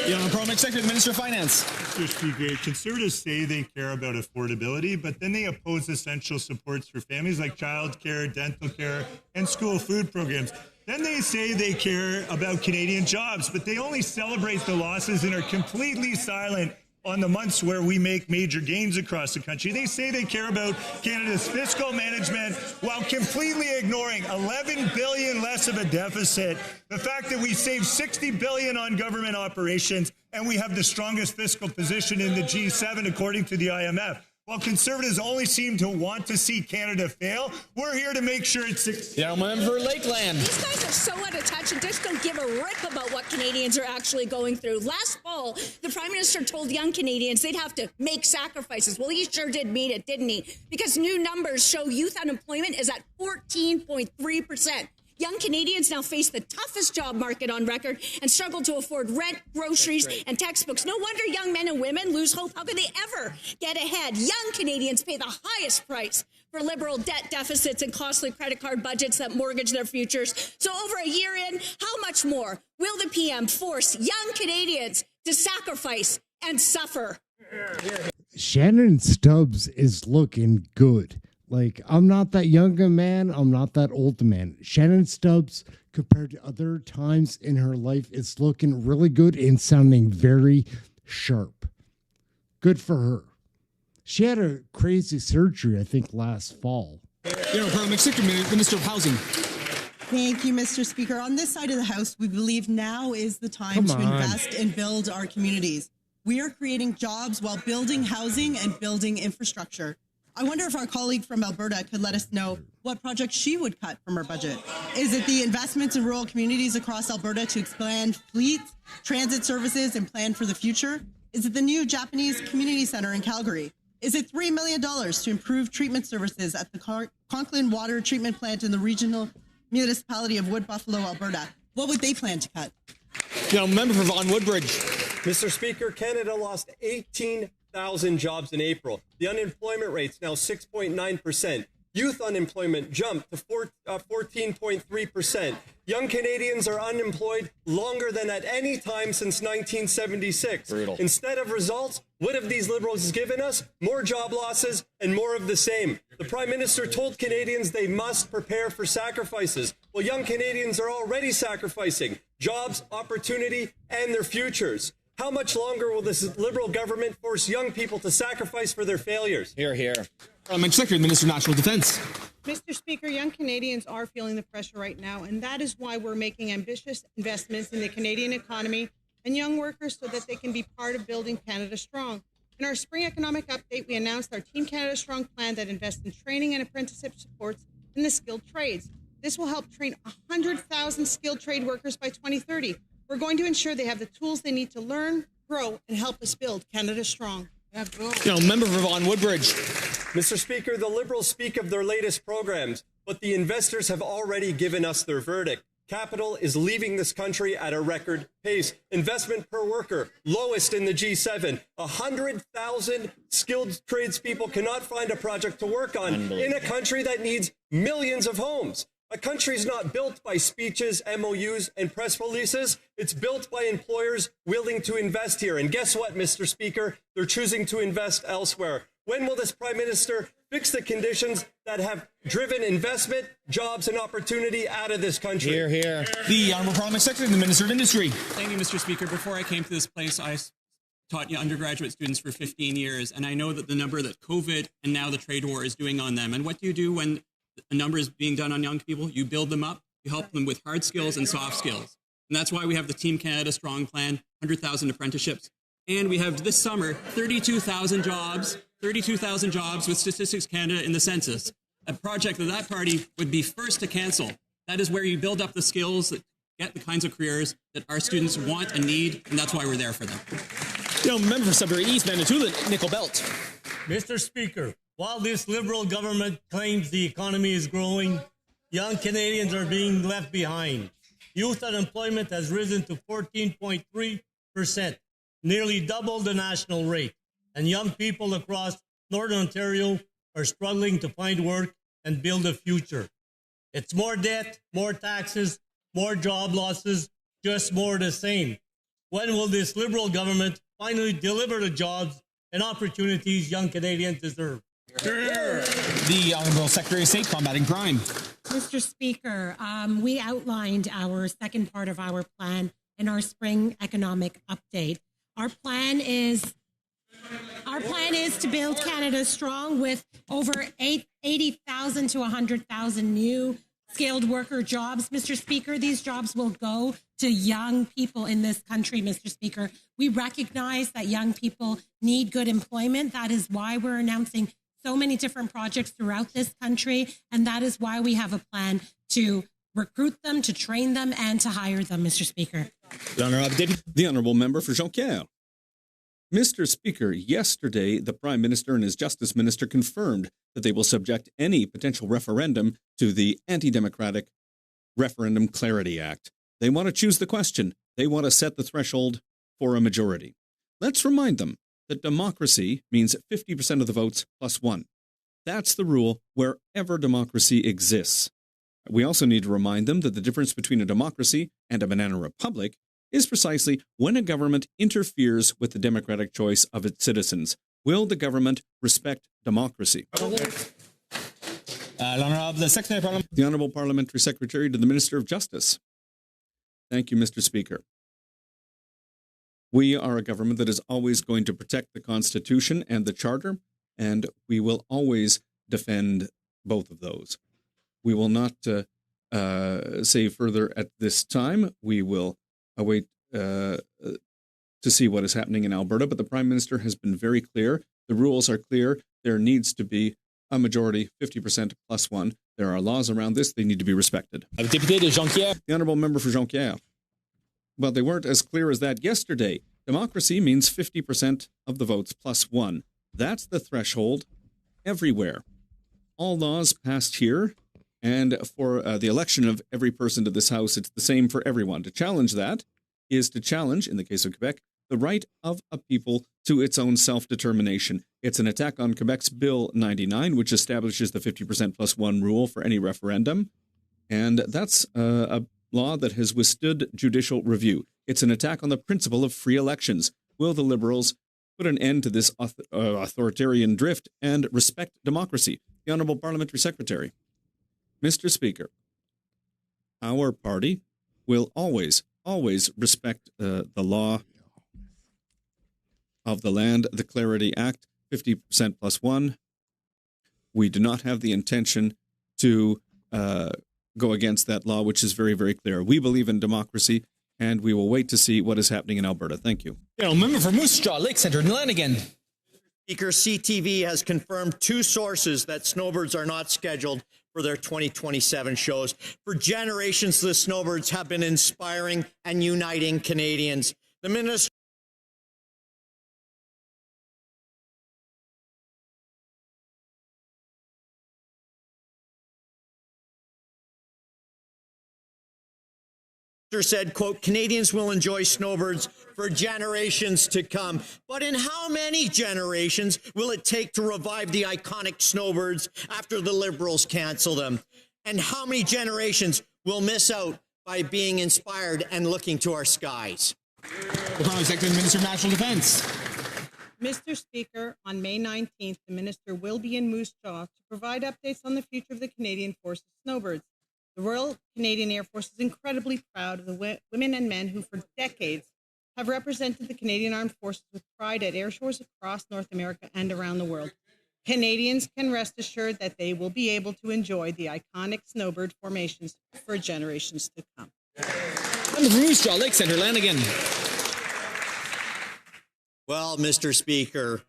The Honourable Secretary, the Minister of Finance. Mr. Speaker, Conservatives say they care about affordability, but then they oppose essential supports for families like childcare, dental care, and school food programs. Then they say they care about Canadian jobs, but they only celebrate the losses and are completely silent on the months where we make major gains across the country. They say they care about Canada's fiscal management while completely ignoring 11 billion less of a deficit, the fact that we save 60 billion on government operations, and we have the strongest fiscal position in the G7, according to the IMF. While Conservatives only seem to want to see Canada fail, we're here to make sure it succeeds. The honourable member for Lakeland. These guys are so out of touch and just don't give a rip about what Canadians are actually going through. Last fall, the Prime Minister told young Canadians they'd have to make sacrifices. Well, he sure did mean it, didn't he? Because new numbers show youth unemployment is at 14.3%. Young Canadians now face the toughest job market on record and struggle to afford rent, groceries, and textbooks. No wonder young men and women lose hope. How could they ever get ahead? Young Canadians pay the highest price for Liberal debt deficits and costly credit card budgets that mortgage their futures. So over a year in, how much more will the PM force young Canadians to sacrifice and suffer? Shannon Stubbs is looking good. Like, I'm not that young a man. I'm not that old a man. Shannon Stubbs, compared to other times in her life, is looking really good and sounding very sharp. Good for her. She had a crazy surgery, I think, last fall. Minister of Housing. Thank you, Mr. Speaker. On this side of the House, we believe now is the time to invest and build our communities. We are creating jobs while building housing and building infrastructure. I wonder if our colleague from Alberta could let us know what projects she would cut from her budget. Is it the investments in rural communities across Alberta to expand fleets, transit services, and plan for the future? Is it the new Japanese Community Centre in Calgary? Is it $3 million to improve treatment services at the Conklin Water Treatment Plant in the regional municipality of Wood Buffalo, Alberta? What would they plan to cut? Member for Vaughan Woodbridge. Mr. Speaker, Canada lost 18,000 jobs in April. The unemployment rate's now 6.9%. Youth unemployment jumped to 14.3%. Young Canadians are unemployed longer than at any time since 1976. Brutal. Instead of results, what have these Liberals given us? More job losses and more of the same. The Prime Minister told Canadians they must prepare for sacrifices. Well, young Canadians are already sacrificing jobs, opportunity, and their futures. How much longer will this Liberal government force young people to sacrifice for their failures? Hear, hear. Secretary, Minister of National Defence. Mr. Speaker, young Canadians are feeling the pressure right now, and that is why we're making ambitious investments in the Canadian economy and young workers so that they can be part of building Canada strong. In our spring economic update, we announced our Team Canada Strong plan that invests in training and apprenticeship supports in the skilled trades. This will help train 100,000 skilled trade workers by 2030. We're going to ensure they have the tools they need to learn, grow, and help us build Canada strong. Member for Vaughan Woodbridge. Mr. Speaker, the Liberals speak of their latest programs, but the investors have already given us their verdict. Capital is leaving this country at a record pace. Investment per worker, lowest in the G7. 100,000 skilled tradespeople cannot find a project to work on in a country that needs millions of homes. A country's not built by speeches, MOUs, and press releases. It's built by employers willing to invest here. And guess what, Mr. Speaker? They're choosing to invest elsewhere. When will this Prime Minister fix the conditions that have driven investment, jobs, and opportunity out of this country? Hear, hear. The Honourable Parliament Secretary, the Minister of Industry. Thank you, Mr. Speaker. Before I came to this place, I taught undergraduate students for 15 years, and I know that the number that COVID and now the trade war is doing on them. And what do you do when a number is being done on young people? You build them up, you help them with hard skills and soft skills. And that's why we have the Team Canada Strong plan, 100,000 apprenticeships, And we have this summer 32,000 jobs with Statistics Canada in the census, a project that party would be first to cancel. That is where you build up the skills that get the kinds of careers that our students want and need, and that's why we're there for them. Member for Sudbury East, Manitoulin, Nickel Belt. Mr. Speaker, while this Liberal government claims the economy is growing, young Canadians are being left behind. Youth unemployment has risen to 14.3%, nearly double the national rate, and young people across Northern Ontario are struggling to find work and build a future. It's more debt, more taxes, more job losses, just more of the same. When will this Liberal government finally deliver the jobs and opportunities young Canadians deserve? The Honourable Secretary of State combating crime. Mr. Speaker, we outlined our second part of our plan in our spring economic update. Our plan is to build Canada strong with over 80,000 to 100,000 new skilled worker jobs. Mr. Speaker, these jobs will go to young people in this country, Mr. Speaker. We recognize that young people need good employment. That is why we're announcing so many different projects throughout this country, and that is why we have a plan to recruit them, to train them, and to hire them, Mr. Speaker. The Honourable Member for Jonquière. Mr. Speaker, yesterday the Prime Minister and his Justice Minister confirmed that they will subject any potential referendum to the anti-democratic Referendum Clarity Act. They want to choose the question. They want to set the threshold for a majority. Let's remind them that democracy means 50% of the votes plus one. That's the rule wherever democracy exists. We also need to remind them that the difference between a democracy and a banana republic is precisely when a government interferes with the democratic choice of its citizens. Will the government respect democracy? The Honourable Parliamentary Secretary to the Minister of Justice. Thank you, Mr. Speaker. We are a government that is always going to protect the Constitution and the Charter, and we will always defend both of those. We will not say further at this time. We will await to see what is happening in Alberta, but the Prime Minister has been very clear. The rules are clear. There needs to be a majority, 50% plus one. There are laws around this. They need to be respected. The Honourable Member for Jonquière. Well, they weren't as clear as that yesterday. Democracy means 50% of the votes plus one. That's the threshold everywhere. All laws passed here, and for the election of every person to this House, it's the same for everyone. To challenge that is to challenge, in the case of Quebec, the right of a people to its own self-determination. It's an attack on Quebec's Bill 99, which establishes the 50% plus one rule for any referendum. And that's a law that has withstood judicial review. It's an attack on the principle of free elections. Will the Liberals put an end to this authoritarian drift and respect democracy? The Honourable Parliamentary Secretary. Mr. Speaker, our party will always respect the law of the Land, the Clarity Act, 50% plus one. We do not have the intention to go against that law, which is very, very clear. We believe in democracy, and we will wait to see what is happening in Alberta. Thank you. Member for Moose Jaw, Lake Centre, Lanigan. Speaker, CTV has confirmed two sources that Snowbirds are not scheduled for their 2027 shows. For generations, the Snowbirds have been inspiring and uniting Canadians. The minister said, quote, Canadians will enjoy Snowbirds for generations to come. But in how many generations will it take to revive the iconic Snowbirds after the Liberals cancel them? And how many generations will miss out by being inspired and looking to our skies? Secretary and Minister of National Defence. Mr. Speaker, on May 19th, the Minister will be in Moose Jaw to provide updates on the future of the Canadian Forces Snowbirds. The Royal Canadian Air Force is incredibly proud of the women and men who for decades have represented the Canadian Armed Forces with pride at air shows across North America and around the world. Canadians can rest assured that they will be able to enjoy the iconic snowbird formations for generations to come. And the Moose Jaw, Lake Centre, Lanigan. Well, Mr. Speaker,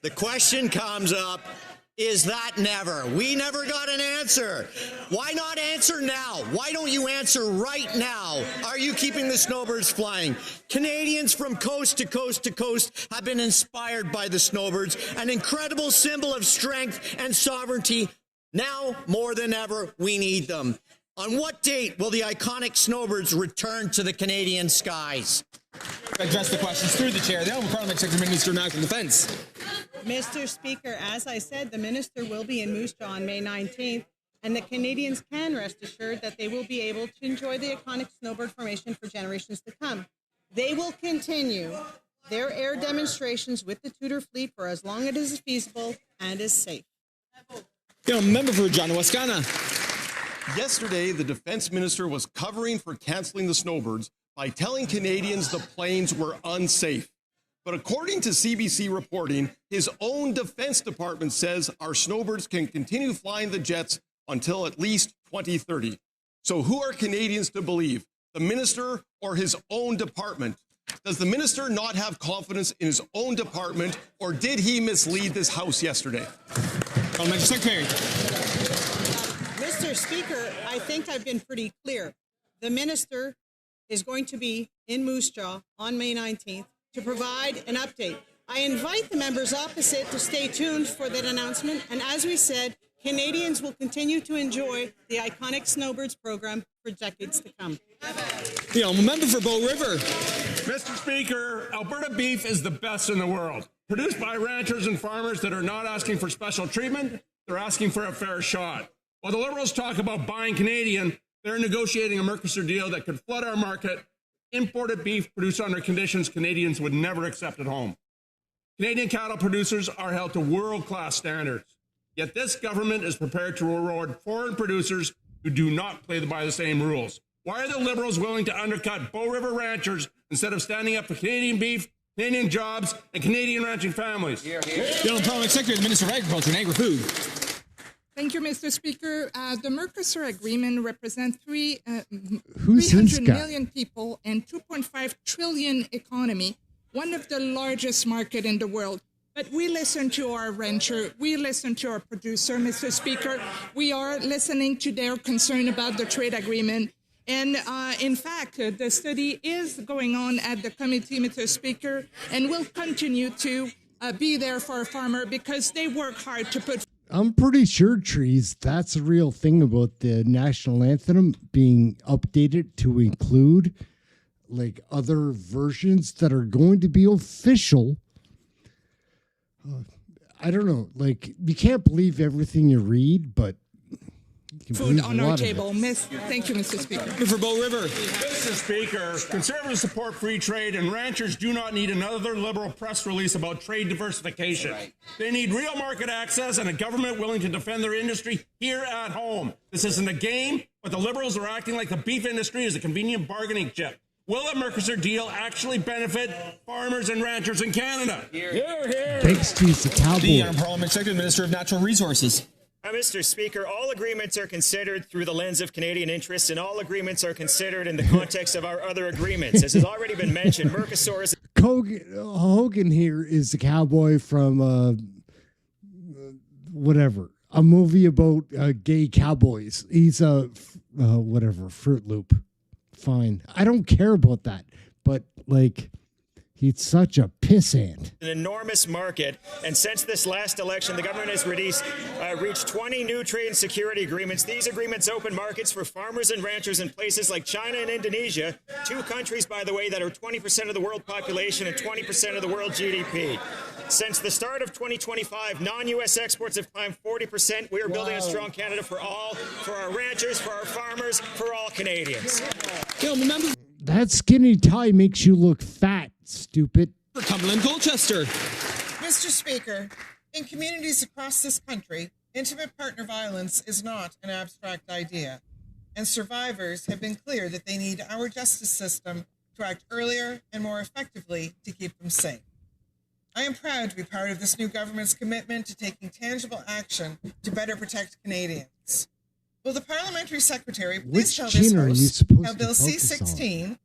the question comes up, is that never? We never got an answer. Why not answer now? Why don't you answer right now? Are you keeping the Snowbirds flying? Canadians from coast to coast to coast have been inspired by the Snowbirds, an incredible symbol of strength and sovereignty. Now, more than ever, we need them. On what date will the iconic Snowbirds return to the Canadian skies? Address the questions through the chair. The Honourable Parliament Secretary Minister of National Defence. Mr. Speaker, as I said, the minister will be in Moose Jaw on May 19th, and the Canadians can rest assured that they will be able to enjoy the iconic snowbird formation for generations to come. They will continue their air demonstrations with the Tudor fleet for as long as it is feasible and is safe. Member for John Wascana. Yesterday, the defense minister was covering for canceling the Snowbirds by telling Canadians the planes were unsafe. But according to CBC reporting, his own Defense Department says our Snowbirds can continue flying the jets until at least 2030. So who are Canadians to believe, the minister or his own department? Does the minister not have confidence in his own department, or did he mislead this House yesterday? Secretary. Mr. Speaker, I think I've been pretty clear. The minister is going to be in Moose Jaw on May 19th to provide an update. I invite the members opposite to stay tuned for that announcement. And as we said, Canadians will continue to enjoy the iconic Snowbirds program for decades to come. The honourable member for Bow River. Mr. Speaker, Alberta beef is the best in the world. Produced by ranchers and farmers that are not asking for special treatment, they're asking for a fair shot. While the Liberals talk about buying Canadian, they're negotiating a Mercosur deal that could flood our market. Imported beef produced under conditions Canadians would never accept at home. Canadian cattle producers are held to world-class standards. Yet this government is prepared to reward foreign producers who do not play by the same rules. Why are the Liberals willing to undercut Bow River ranchers instead of standing up for Canadian beef, Canadian jobs, and Canadian ranching families? The Honourable Parliament Secretary, the Minister of Agriculture and Agri-Food. Thank you, Mr. Speaker. The Mercosur Agreement represents 300 million people and 2.5 trillion economy, one of the largest market in the world. But we listen to our rancher, we listen to our producer, Mr. Speaker. We are listening to their concern about the trade agreement. And in fact, the study is going on at the committee, Mr. Speaker, and will continue to be there for a farmer because they work hard to put. I'm pretty sure, Trees, that's a real thing about the national anthem being updated to include like other versions that are going to be official. I don't know, like you can't believe everything you read, but food on our table. Thank you, Mr. Speaker. For Bow River. Mr. Speaker, Conservatives support free trade, and ranchers do not need another Liberal press release about trade diversification. They need real market access and a government willing to defend their industry here at home. This isn't a game, but the Liberals are acting like the beef industry is a convenient bargaining chip. Will the Mercosur deal actually benefit farmers and ranchers in Canada? Here, here. Thanks to the cowboy. The Honourable Parliament Secretary, Minister of Natural Resources. Mr. Speaker, all agreements are considered through the lens of Canadian interests, and all agreements are considered in the context of our other agreements. As has already been mentioned, Mercosur is... Hogan here is the cowboy from whatever, a movie about gay cowboys. He's a whatever, Fruit Loop. Fine. I don't care about that, but like... He's such a pissant. An enormous market, and since this last election, the government has reached 20 new trade and security agreements. These agreements open markets for farmers and ranchers in places like China and Indonesia, two countries, by the way, that are 20% of the world population and 20% of the world GDP. Since the start of 2025, non-U.S. exports have climbed 40%. We are building a strong Canada for all, for our ranchers, for our farmers, for all Canadians. That skinny tie makes you look fat, stupid. For Cumberland Colchester. Mr. Speaker, in communities across this country, intimate partner violence is not an abstract idea, and survivors have been clear that they need our justice system to act earlier and more effectively to keep them safe. I am proud to be part of this new government's commitment to taking tangible action to better protect Canadians. Will the Parliamentary Secretary please tell this House how Bill C-16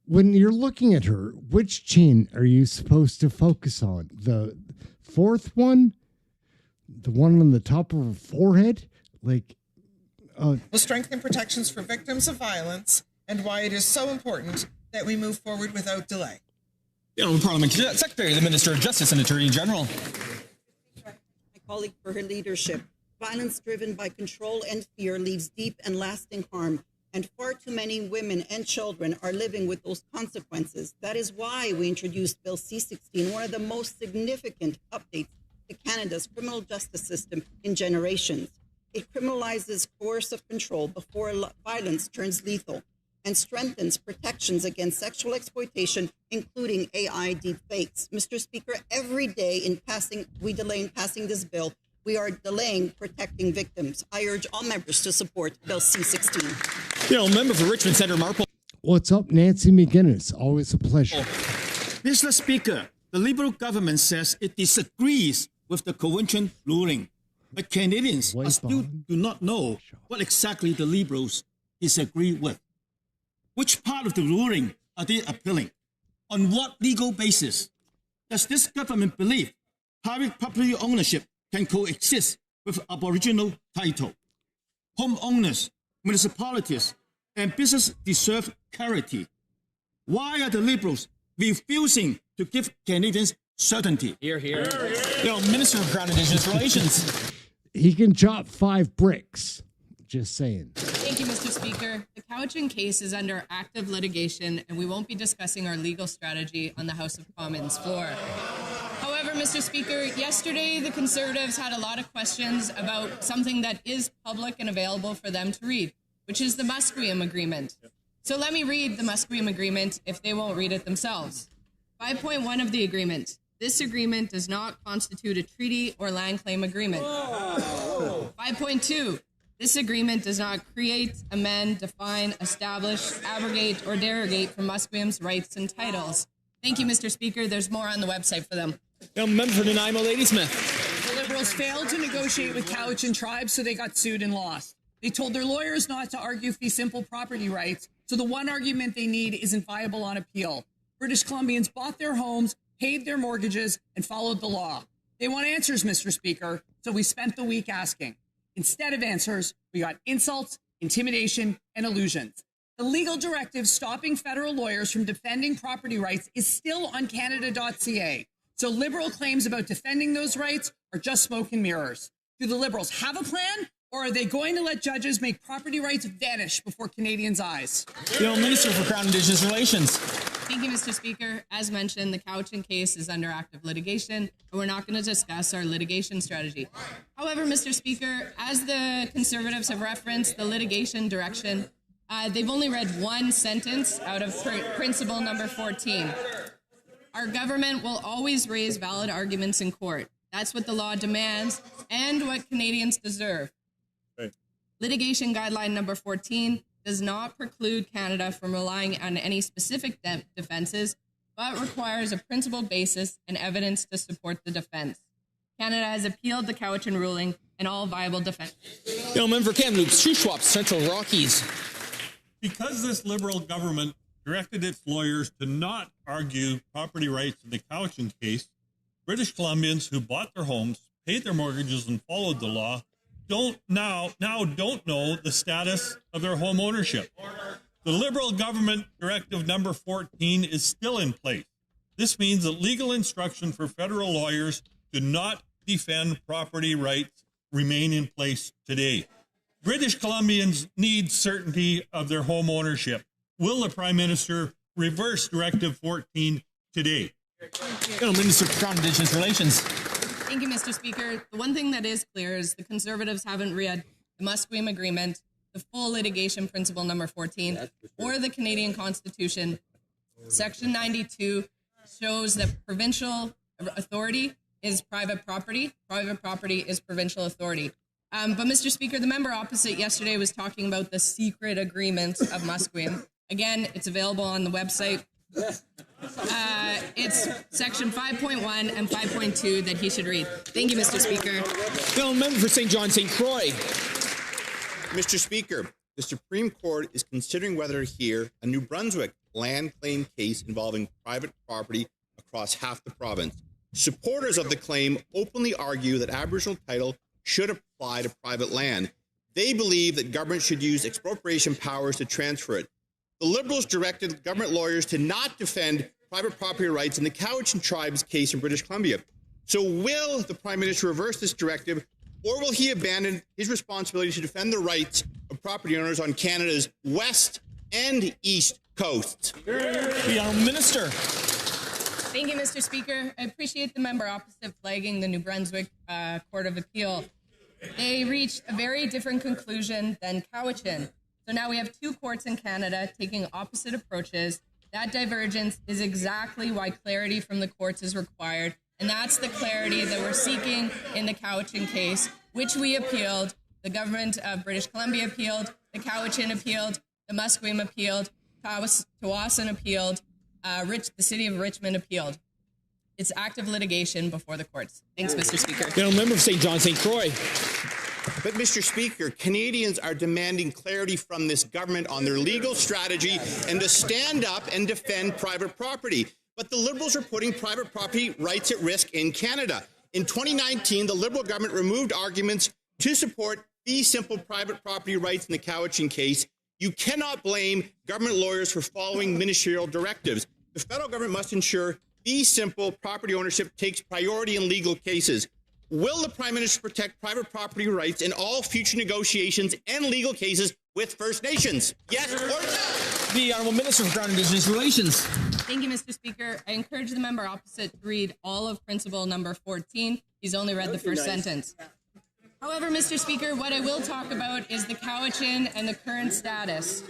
when you're looking at her, which chin are you supposed to focus on? The fourth one? The one on the top of her forehead? Like, will strengthen protections for victims of violence and why it is so important that we move forward without delay. Parliament Secretary, the Minister of Justice and Attorney General. My colleague for her leadership. Violence driven by control and fear leaves deep and lasting harm, and far too many women and children are living with those consequences. That is why we introduced Bill C-16, one of the most significant updates to Canada's criminal justice system in generations. It criminalizes coercive control before violence turns lethal and strengthens protections against sexual exploitation, including AI deepfakes. Mr. Speaker, every day we delay in passing this bill, we are delaying protecting victims. I urge all members to support Bill C-16. Member for Richmond Centre, Marple. What's up, Nancy McGuinness? Always a pleasure. Mr. Speaker, the Liberal government says it disagrees with the Cowichan ruling, but Canadians still do not know what exactly the Liberals disagree with. Which part of the ruling are they appealing? On what legal basis? Does this government believe private property ownership can coexist with Aboriginal title? Homeowners, municipalities, and business deserve clarity. Why are the Liberals refusing to give Canadians certainty? Here. Minister of Crown Indigenous Relations. He can chop 5 bricks. Just saying. Thank you, Mr. Speaker. The Cowichan case is under active litigation, and we won't be discussing our legal strategy on the House of Commons floor. However, Mr. Speaker, yesterday the Conservatives had a lot of questions about something that is public and available for them to read, which is the Musqueam Agreement. So let me read the Musqueam Agreement if they won't read it themselves. 5.1 of the agreement. This agreement does not constitute a treaty or land claim agreement. 5.2. This agreement does not create, amend, define, establish, abrogate, or derogate from Musqueam's rights and titles. Thank you, Mr. Speaker. There's more on the website for them. Member for Nanaimo, Ladysmith. The Liberals failed to negotiate with Cowichan tribes, so they got sued and lost. They told their lawyers not to argue fee simple property rights, so the one argument they need isn't viable on appeal. British Columbians bought their homes, paid their mortgages, and followed the law. They want answers, Mr. Speaker, so we spent the week asking. Instead of answers, we got insults, intimidation, and illusions. The legal directive stopping federal lawyers from defending property rights is still on Canada.ca. So Liberal claims about defending those rights are just smoke and mirrors. Do the Liberals have a plan, or are they going to let judges make property rights vanish before Canadians' eyes? Minister for Crown Indigenous Relations. Thank you, Mr. Speaker. As mentioned, the Cowichan case is under active litigation, and we're not going to discuss our litigation strategy. However, Mr. Speaker, as the Conservatives have referenced the litigation direction, they've only read one sentence out of principle number 14. Our government will always raise valid arguments in court. That's what the law demands and what Canadians deserve. Right. Litigation guideline number 14 does not preclude Canada from relying on any specific defenses, but requires a principled basis and evidence to support the defense. Canada has appealed the Cowichan ruling and all viable defense. Member for Kamloops, Shuswap, Central Rockies. Because this Liberal government directed its lawyers to not argue property rights in the Cowichan case, British Columbians who bought their homes, paid their mortgages, and followed the law don't know the status of their home ownership. The Liberal government directive number 14 is still in place. This means that legal instruction for federal lawyers to not defend property rights remain in place today. British Columbians need certainty of their home ownership. Will the Prime Minister reverse Directive 14 today? Minister for Crown Indigenous Relations. Thank you, Mr. Speaker. The one thing that is clear is the Conservatives haven't read the Musqueam Agreement, the full litigation principle number 14, or the Canadian Constitution. Section 92 shows that provincial authority is private property. Private property is provincial authority. But, Mr. Speaker, the member opposite yesterday was talking about the secret agreement of Musqueam. Again, it's available on the website. It's section 5.1 and 5.2 that he should read. Thank you, Mr. Speaker. Member for St. John, St. Croix. Mr. Speaker, the Supreme Court is considering whether to hear a New Brunswick land claim case involving private property across half the province. Supporters of the claim openly argue that Aboriginal title should apply to private land. They believe that government should use expropriation powers to transfer it. The Liberals directed government lawyers to not defend private property rights in the Cowichan Tribe's case in British Columbia. So will the Prime Minister reverse this directive, or will he abandon his responsibility to defend the rights of property owners on Canada's west and east coasts? The Honourable Minister. Thank you, Mr. Speaker. I appreciate the member opposite flagging the New Brunswick Court of Appeal. They reached a very different conclusion than Cowichan. So now we have two courts in Canada taking opposite approaches. That divergence is exactly why clarity from the courts is required. And that's the clarity that we're seeking in the Cowichan case, which we appealed. The government of British Columbia appealed, the Cowichan appealed, the Musqueam appealed, Tawasin appealed, the city of Richmond appealed. It's active litigation before the courts. Thanks, Mr. Speaker. The member of St. John, St. Croix. But, Mr. Speaker, Canadians are demanding clarity from this government on their legal strategy and to stand up and defend private property. But the Liberals are putting private property rights at risk in Canada. In 2019, the Liberal government removed arguments to support fee simple private property rights in the Cowichan case. You cannot blame government lawyers for following ministerial directives. The federal government must ensure fee simple property ownership takes priority in legal cases. Will the Prime Minister protect private property rights in all future negotiations and legal cases with First Nations? Yes or no? The Honourable Minister for Crown Indigenous Relations. Thank you, Mr. Speaker. I encourage the member opposite to read all of Principle number 14. He's only read the first sentence. However, Mr. Speaker, what I will talk about is the Cowichan and the current status.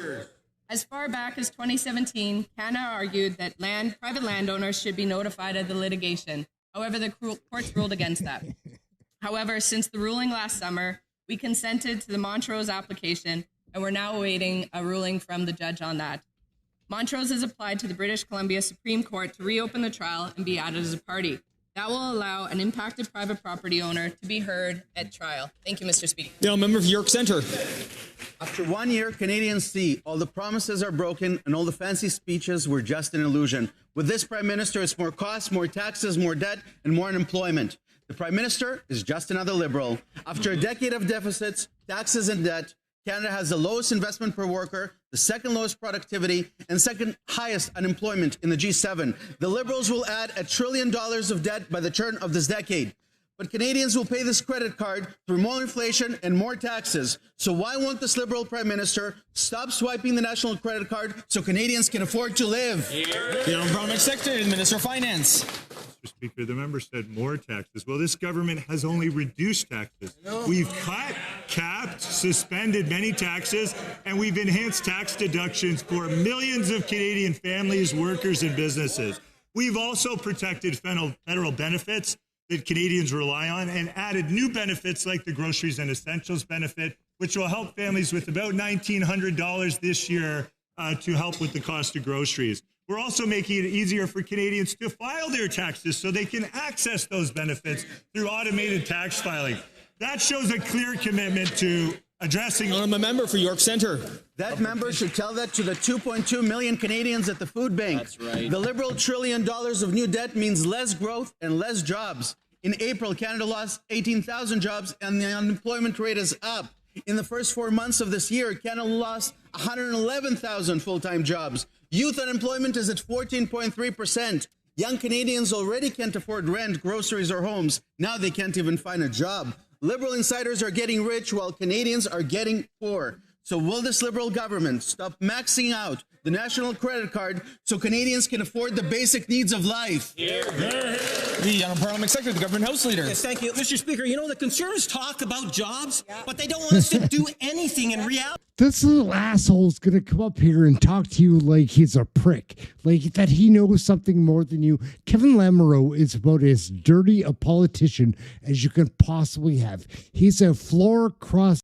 As far back as 2017, Canada argued that private landowners should be notified of the litigation. However, the courts ruled against that. However, since the ruling last summer, we consented to the Montrose application, and we're now awaiting a ruling from the judge on that. Montrose has applied to the British Columbia Supreme Court to reopen the trial and be added as a party. That will allow an impacted private property owner to be heard at trial. Thank you, Mr. Speaker. The member of York Centre. After 1 year, Canadians see all the promises are broken and all the fancy speeches were just an illusion. With this Prime Minister, it's more costs, more taxes, more debt, and more unemployment. The Prime Minister is just another Liberal. After a decade of deficits, taxes, and debt, Canada has the lowest investment per worker, the second lowest productivity, and second highest unemployment in the G7. The Liberals will add $1 trillion of debt by the turn of this decade. But Canadians will pay this credit card through more inflation and more taxes. So why won't this Liberal Prime Minister stop swiping the national credit card so Canadians can afford to live? The Honourable Secretary and Minister of Finance. Mr. Speaker, the member said more taxes. Well, this government has only reduced taxes. We've cut, capped, suspended many taxes, and we've enhanced tax deductions for millions of Canadian families, workers, and businesses. We've also protected federal benefits that Canadians rely on and added new benefits like the groceries and essentials benefit, which will help families with about $1,900 this year to help with the cost of groceries. We're also making it easier for Canadians to file their taxes so they can access those benefits through automated tax filing. That shows a clear commitment to addressing... I'm a member for York Centre. That member should tell that to the 2.2 million Canadians at the food bank. That's right. The Liberal $1 trillion of new debt means less growth and less jobs. In April, Canada lost 18,000 jobs and the unemployment rate is up. In the first 4 months of this year, Canada lost 111,000 full-time jobs. Youth unemployment is at 14.3%. Young Canadians already can't afford rent, groceries, or homes. Now they can't even find a job. Liberal insiders are getting rich while Canadians are getting poor. So will this Liberal government stop maxing out the national credit card so Canadians can afford the basic needs of life? The Honourable Parliament Secretary, the Government House Leader. Yes, thank you. Mr. Speaker, you know, the Conservatives talk about jobs, but they don't want us to do anything in reality. This little asshole's going to come up here and talk to you like he's a prick, like that he knows something more than you. Kevin Lamoureux is about as dirty a politician as you can possibly have. He's a floor cross.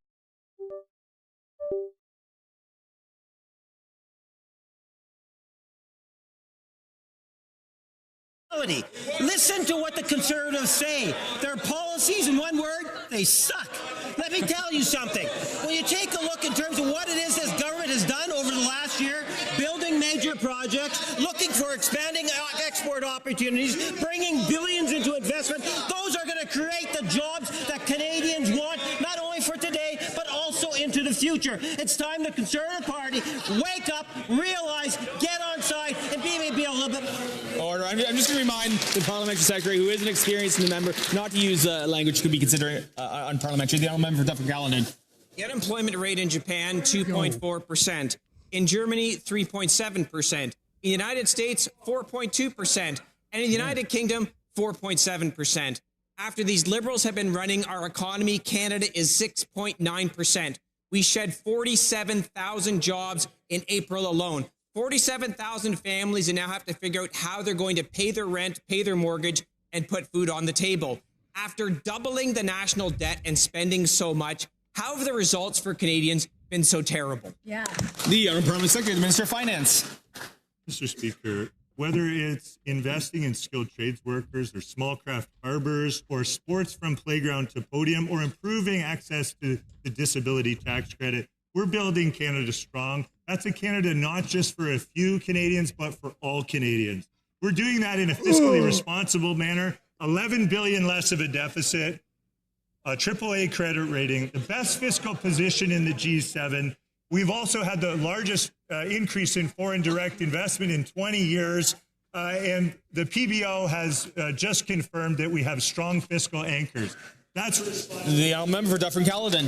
Listen to what the Conservatives say. Their policies, in one word, they suck. Let me tell you something. When you take a look in terms of what it is this government has done over the last year, building major projects, looking for expanding export opportunities, bringing billions into investment. Those are going to create the jobs that Canadians want, not only for today, but also into the future. It's time the Conservative Party wake up, realize, get on side, and be a little bit... Order. I'm just going to remind the Parliamentary Secretary, who is an experienced member, not to use language could be considered unparliamentary. The Honourable Member for Dufferin-Caledon. The unemployment rate in Japan, 2.4%. In Germany, 3.7%. In the United States, 4.2%. And in the United Kingdom, 4.7%. After these Liberals have been running our economy, Canada is 6.9%. We shed 47,000 jobs in April alone. 47,000 families and now have to figure out how they're going to pay their rent, pay their mortgage, and put food on the table. After doubling the national debt and spending so much, how have the results for Canadians been so terrible? Yeah. The Honourable Parliament Secretary, the Minister of Finance. Mr. Speaker, whether it's investing in skilled trades workers or small craft harbors or sports from playground to podium or improving access to the disability tax credit, we're building Canada strong. That's a Canada not just for a few Canadians, but for all Canadians. We're doing that in a fiscally responsible manner, 11 billion less of a deficit, a AAA credit rating, the best fiscal position in the G7. We've also had the largest increase in foreign direct investment in 20 years. And the PBO has just confirmed that we have strong fiscal anchors. That's the member for Dufferin-Caledon.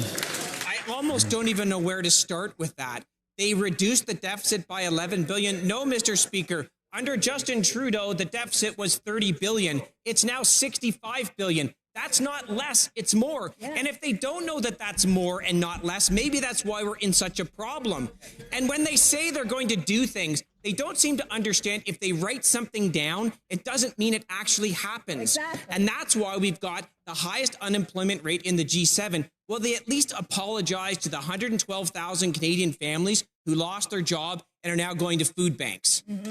I almost don't even know where to start with that. They reduced the deficit by 11 billion. No, Mr. Speaker, under Justin Trudeau, the deficit was 30 billion. It's now 65 billion. That's not less, it's more. Yeah. And if they don't know that that's more and not less, maybe that's why we're in such a problem. And when they say they're going to do things, they don't seem to understand if they write something down, it doesn't mean it actually happens. Exactly. And that's why we've got the highest unemployment rate in the G7. Will they at least apologize to the 112,000 Canadian families who lost their job and are now going to food banks? Mm-hmm.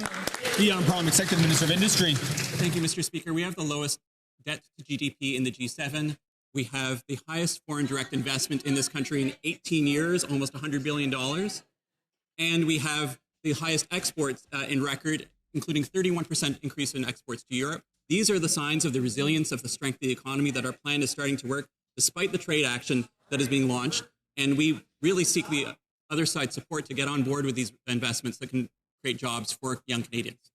The Parliament Secretary, Minister of Industry. Thank you, Mr. Speaker. We have the lowest debt to GDP in the G7. We have the highest foreign direct investment in this country in 18 years, almost $100 billion. And we have the highest exports in record, including 31% increase in exports to Europe. These are the signs of the resilience of the strength of the economy, that our plan is starting to work despite the trade action that is being launched. And we really seek the other side's support to get on board with these investments that can create jobs for young Canadians.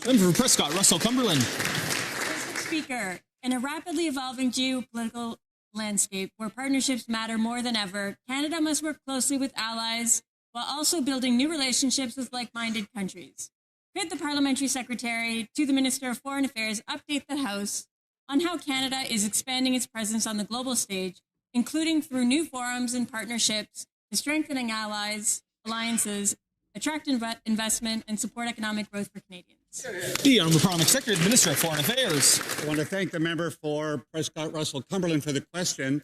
Member for Prescott, Russell, Cumberland. Mr. Speaker, in a rapidly evolving geopolitical landscape where partnerships matter more than ever, Canada must work closely with allies while also building new relationships with like-minded countries. Could the Parliamentary Secretary to the Minister of Foreign Affairs update the House on how Canada is expanding its presence on the global stage, including through new forums and partnerships, to strengthening alliances, attract investment, and support economic growth for Canadians? The Honourable Parliament Secretary, the Minister of Foreign Affairs. I want to thank the member for Prescott Russell Cumberland for the question.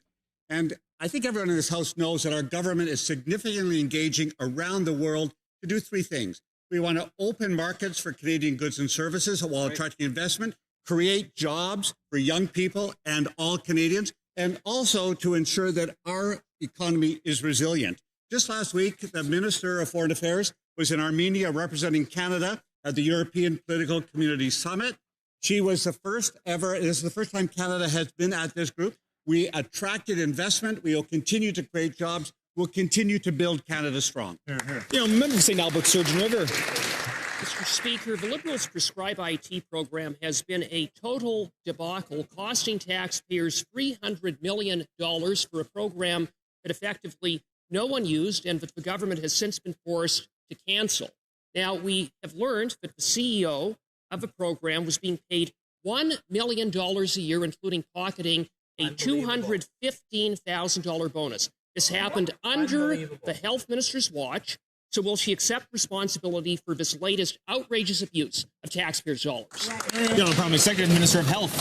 And I think everyone in this House knows that our government is significantly engaging around the world to do three things. We want to open markets for Canadian goods and services while attracting investment, create jobs for young people and all Canadians, and also to ensure that our economy is resilient. Just last week, the Minister of Foreign Affairs was in Armenia representing Canada at the European Political Community Summit. She was the first ever, this is the first time Canada has been at this group. We attracted investment. We will continue to create jobs. We'll continue to build Canada strong. Member of St. Albert, Surgeon River. Mr. Speaker, the Liberals' Prescribe IT program has been a total debacle, costing taxpayers $300 million for a program that effectively no one used and that the government has since been forced to cancel. Now, we have learned that the CEO of the program was being paid $1 million a year, including pocketing a $215,000 bonus. This happened under the health minister's watch. So will she accept responsibility for this latest outrageous abuse of taxpayers' dollars? Parliament Secretary, Minister of Health.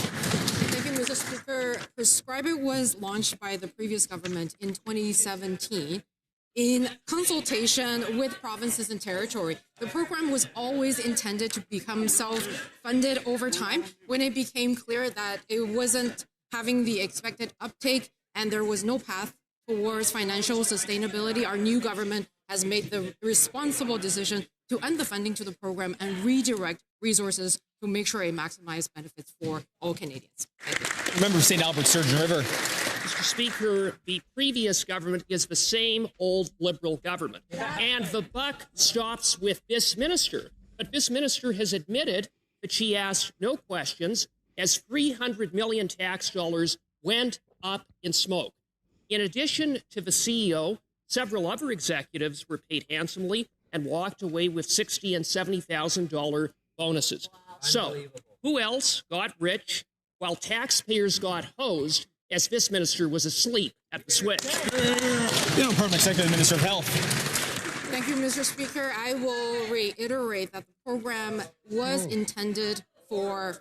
Thank you, Mr. Speaker. Prescribe It was launched by the previous government in 2017 in consultation with provinces and territory. The program was always intended to become self-funded over time. When it became clear that it wasn't having the expected uptake and there was no path towards financial sustainability, our new government has made the responsible decision to end the funding to the program and redirect resources to make sure it maximizes benefits for all Canadians. Member of St. Albert, Sturgeon River. Mr. Speaker, the previous government is the same old Liberal government, and the buck stops with this minister. But this minister has admitted that she asked no questions as 300 million tax dollars went up in smoke. In addition to the CEO, several other executives were paid handsomely and walked away with $60,000 and $70,000 bonuses. So, who else got rich while taxpayers got hosed as this minister was asleep at the switch? Parliament Secretary, the Minister of Health. Thank you, Mr. Speaker. I will reiterate that the program was intended for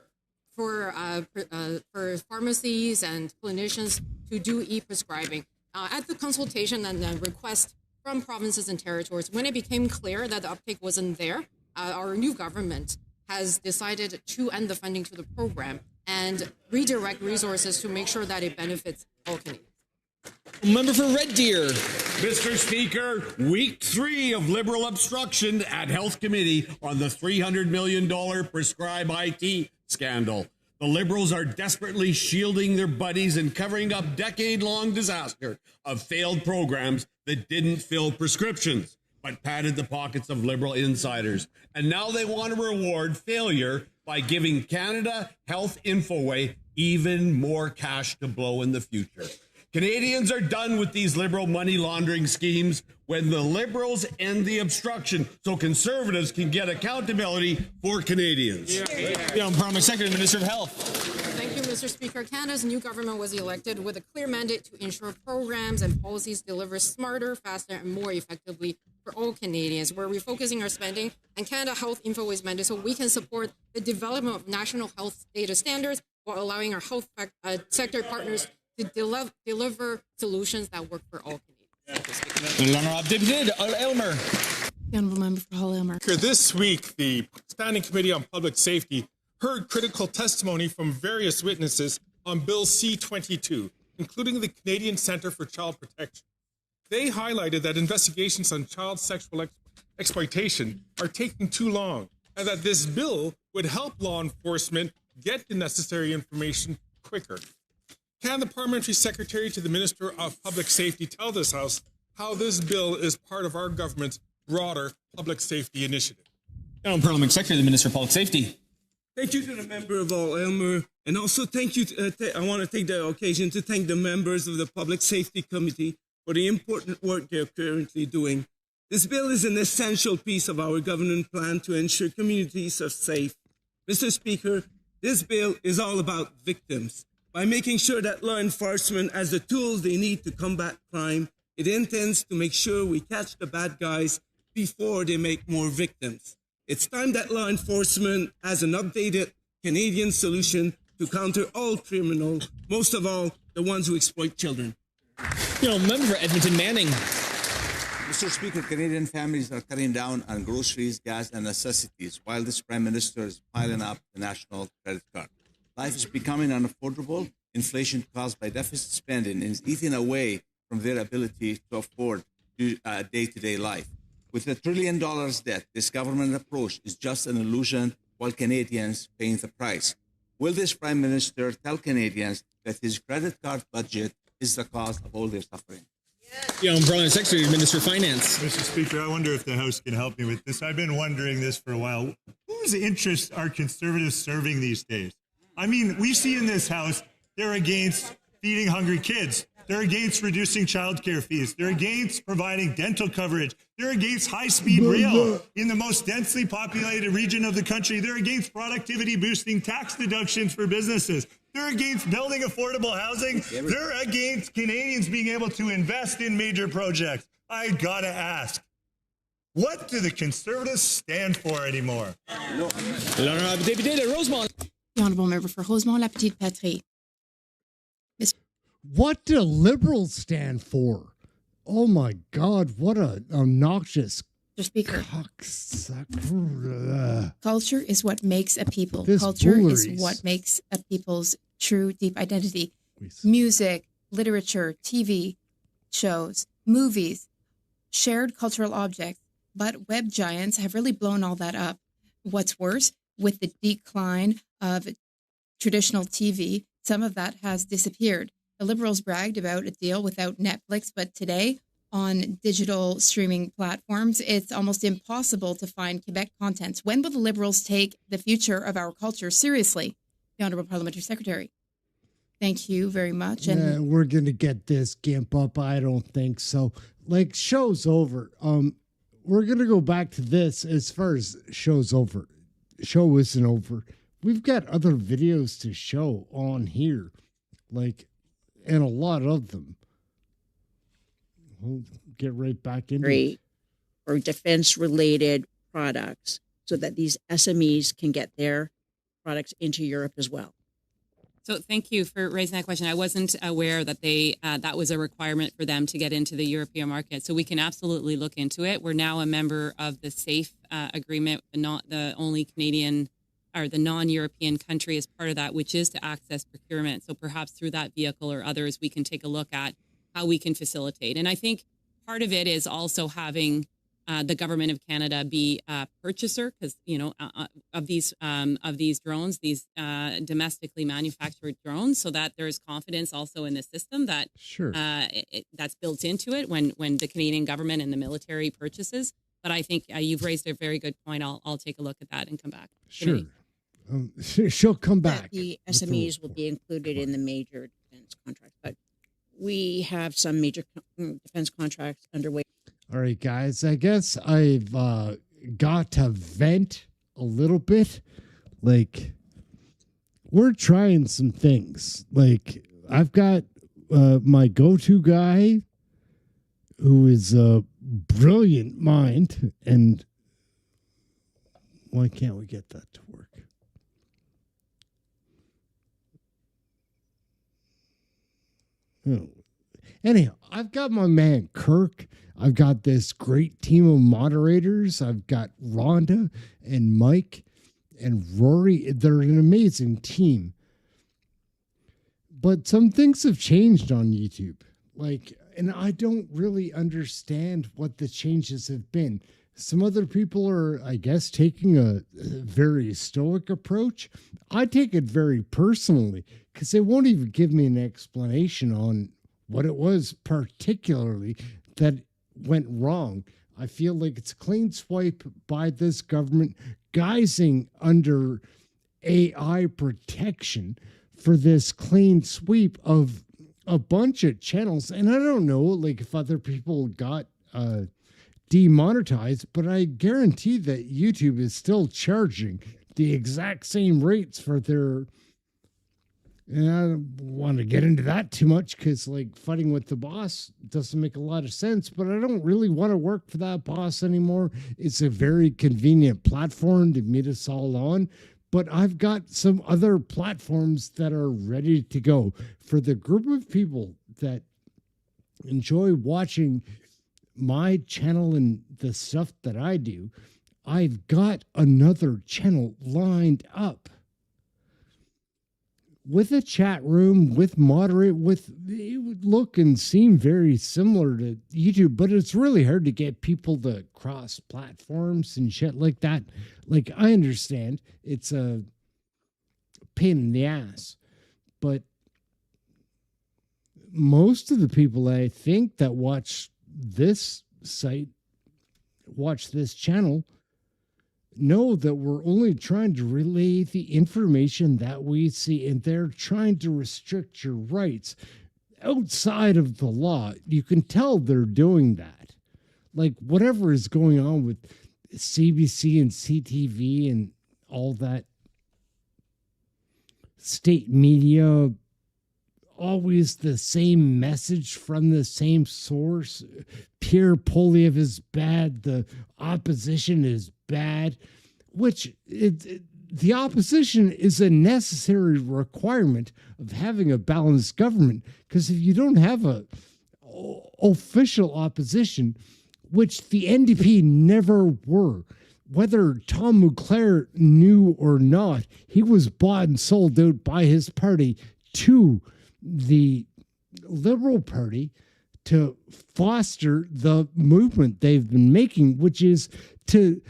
pharmacies and clinicians to do e-prescribing. At the consultation and the request from provinces and territories, when it became clear that the uptake wasn't there, our new government has decided to end the funding to the program and redirect resources to make sure that it benefits all Canadians. Member for Red Deer. Mr. Speaker, week 3 of Liberal obstruction at Health Committee on the $300 million Prescribe IT scandal. The Liberals are desperately shielding their buddies and covering up decade-long disaster of failed programs that didn't fill prescriptions, but padded the pockets of Liberal insiders. And now they want to reward failure by giving Canada Health Infoway even more cash to blow in the future. Canadians are done with these Liberal money laundering schemes when the Liberals end the obstruction so Conservatives can get accountability for Canadians. Parliament Secretary, Minister of Health. Thank you, Mr. Speaker. Canada's new government was elected with a clear mandate to ensure programs and policies deliver smarter, faster, and more effectively for all Canadians. We're refocusing our spending and Canada Health Infoway's mandate so we can support the development of national health data standards while allowing our health sector partners to deliver solutions that work for all Canadians. The Honourable Member for Hull-Aylmer. This week, the Standing Committee on Public Safety heard critical testimony from various witnesses on Bill C-22, including the Canadian Centre for Child Protection. They highlighted that investigations on child sexual exploitation are taking too long, and that this bill would help law enforcement get the necessary information quicker. Can the Parliamentary Secretary to the Minister of Public Safety tell this House how this bill is part of our government's broader public safety initiative? Parliament Secretary to the Minister of Public Safety. Thank you to the member of Hull-Aylmer, and also thank you. I want to take the occasion to thank the members of the Public Safety Committee for the important work they're currently doing. This bill is an essential piece of our government plan to ensure communities are safe. Mr. Speaker, this bill is all about victims. By making sure that law enforcement has the tools they need to combat crime, it intends to make sure we catch the bad guys before they make more victims. It's time that law enforcement has an updated Canadian solution to counter all criminals, most of all, the ones who exploit children. Member for Edmonton Manning. Mr. Speaker, Canadian families are cutting down on groceries, gas, and necessities, while this Prime Minister is piling up the national credit card. Life is becoming unaffordable. Inflation caused by deficit spending is eating away from their ability to afford day-to-day life. With $1 trillion debt, this government approach is just an illusion while Canadians paying the price. Will this Prime Minister tell Canadians that his credit card budget is the cause of all their suffering? Parliament Secretary, Minister of Finance. Mr. Speaker, I wonder if the House can help me with this. I've been wondering this for a while. Whose interests are Conservatives serving these days? I mean, we see in this House, they're against feeding hungry kids. They're against reducing childcare fees. They're against providing dental coverage. They're against high-speed rail in the most densely populated region of the country. They're against productivity-boosting tax deductions for businesses. They're against building affordable housing. They're against Canadians being able to invest in major projects. I gotta ask, what do the Conservatives stand for anymore? The Honourable Member for Rosemont, La Petite Patrie. What do Liberals stand for? Oh my God, what an obnoxious Speaker. Cocksucker. Culture is what makes a people. This Culture bullies. is what makes a people's true, deep identity. Music, literature, TV shows, movies, shared cultural objects. but web giants have really blown all that up. What's worse, with the decline of traditional TV, some of that has disappeared. The Liberals bragged about a deal without Netflix, but today, on digital streaming platforms, it's almost impossible to find Quebec contents. When will the Liberals take the future of our culture seriously? The Honourable Parliamentary Secretary. Thank you very much. And we're going to get this GIMP up. I don't think so. Like, show's over. We're going to go back to this as far as show's over. Show isn't over. We've got other videos to show on here, like, and a lot of them. We'll get right back into it. Or defense-related products so that these SMEs can get their products into Europe as well. So thank you for raising that question. I wasn't aware that that was a requirement for them to get into the European market. So we can absolutely look into it. We're now a member of the SAFE agreement, not the only Canadian or the non-European country as part of that, which is to access procurement. So perhaps through that vehicle or others, we can take a look at how we can facilitate. And I think part of it is also having the government of Canada be a purchaser, because of these drones, these domestically manufactured drones, so that there is confidence also in the system that that's built into it when the Canadian government and the military purchases. But I think you've raised a very good point. I'll take a look at that and come back. Sure. She'll come back. The SMEs will be included in the major defense contracts, but we have some major defense contracts underway. All right, guys, I guess I've got to vent a little bit. Like, we're trying some things. Like, I've got my go-to guy who is a brilliant mind, and why can't we get that to work? Oh. Anyhow, I've got my man Kirk. I've got this great team of moderators. I've got Rhonda and Mike and Rory. They're an amazing team. But some things have changed on YouTube. And I don't really understand what the changes have been. Some other people are, I guess, taking a very stoic approach. I take it very personally because they won't even give me an explanation on what it was particularly that went wrong. I feel like it's a clean swipe by this government, guising under AI protection for this clean sweep of a bunch of channels. And I don't know, like, if other people got demonetized, but I guarantee that YouTube is still charging the exact same rates for their... And I don't want to get into that too much because, like, fighting with the boss doesn't make a lot of sense, but I don't really want to work for that boss anymore. It's a very convenient platform to meet us all on, but I've got some other platforms that are ready to go. For the group of people that enjoy watching my channel and the stuff that I do, I've got another channel lined up. With a chat room, with moderate, it would look and seem very similar to YouTube, but it's really hard to get people to cross platforms and shit like that. Like, I understand it's a pain in the ass, but most of the people I think that watch this site, watch this channel, know that we're only trying to relay the information that we see, and they're trying to restrict your rights outside of the law. You can tell they're doing that. Like, whatever is going on with CBC and CTV and all that state media, always the same message from the same source. Pierre Poilievre is bad. The opposition is bad, which the opposition is a necessary requirement of having a balanced government. Because if you don't have a official opposition, which the NDP never were, whether Tom Mulcair knew or not, he was bought and sold out by his party to the Liberal Party to foster the movement they've been making, which is to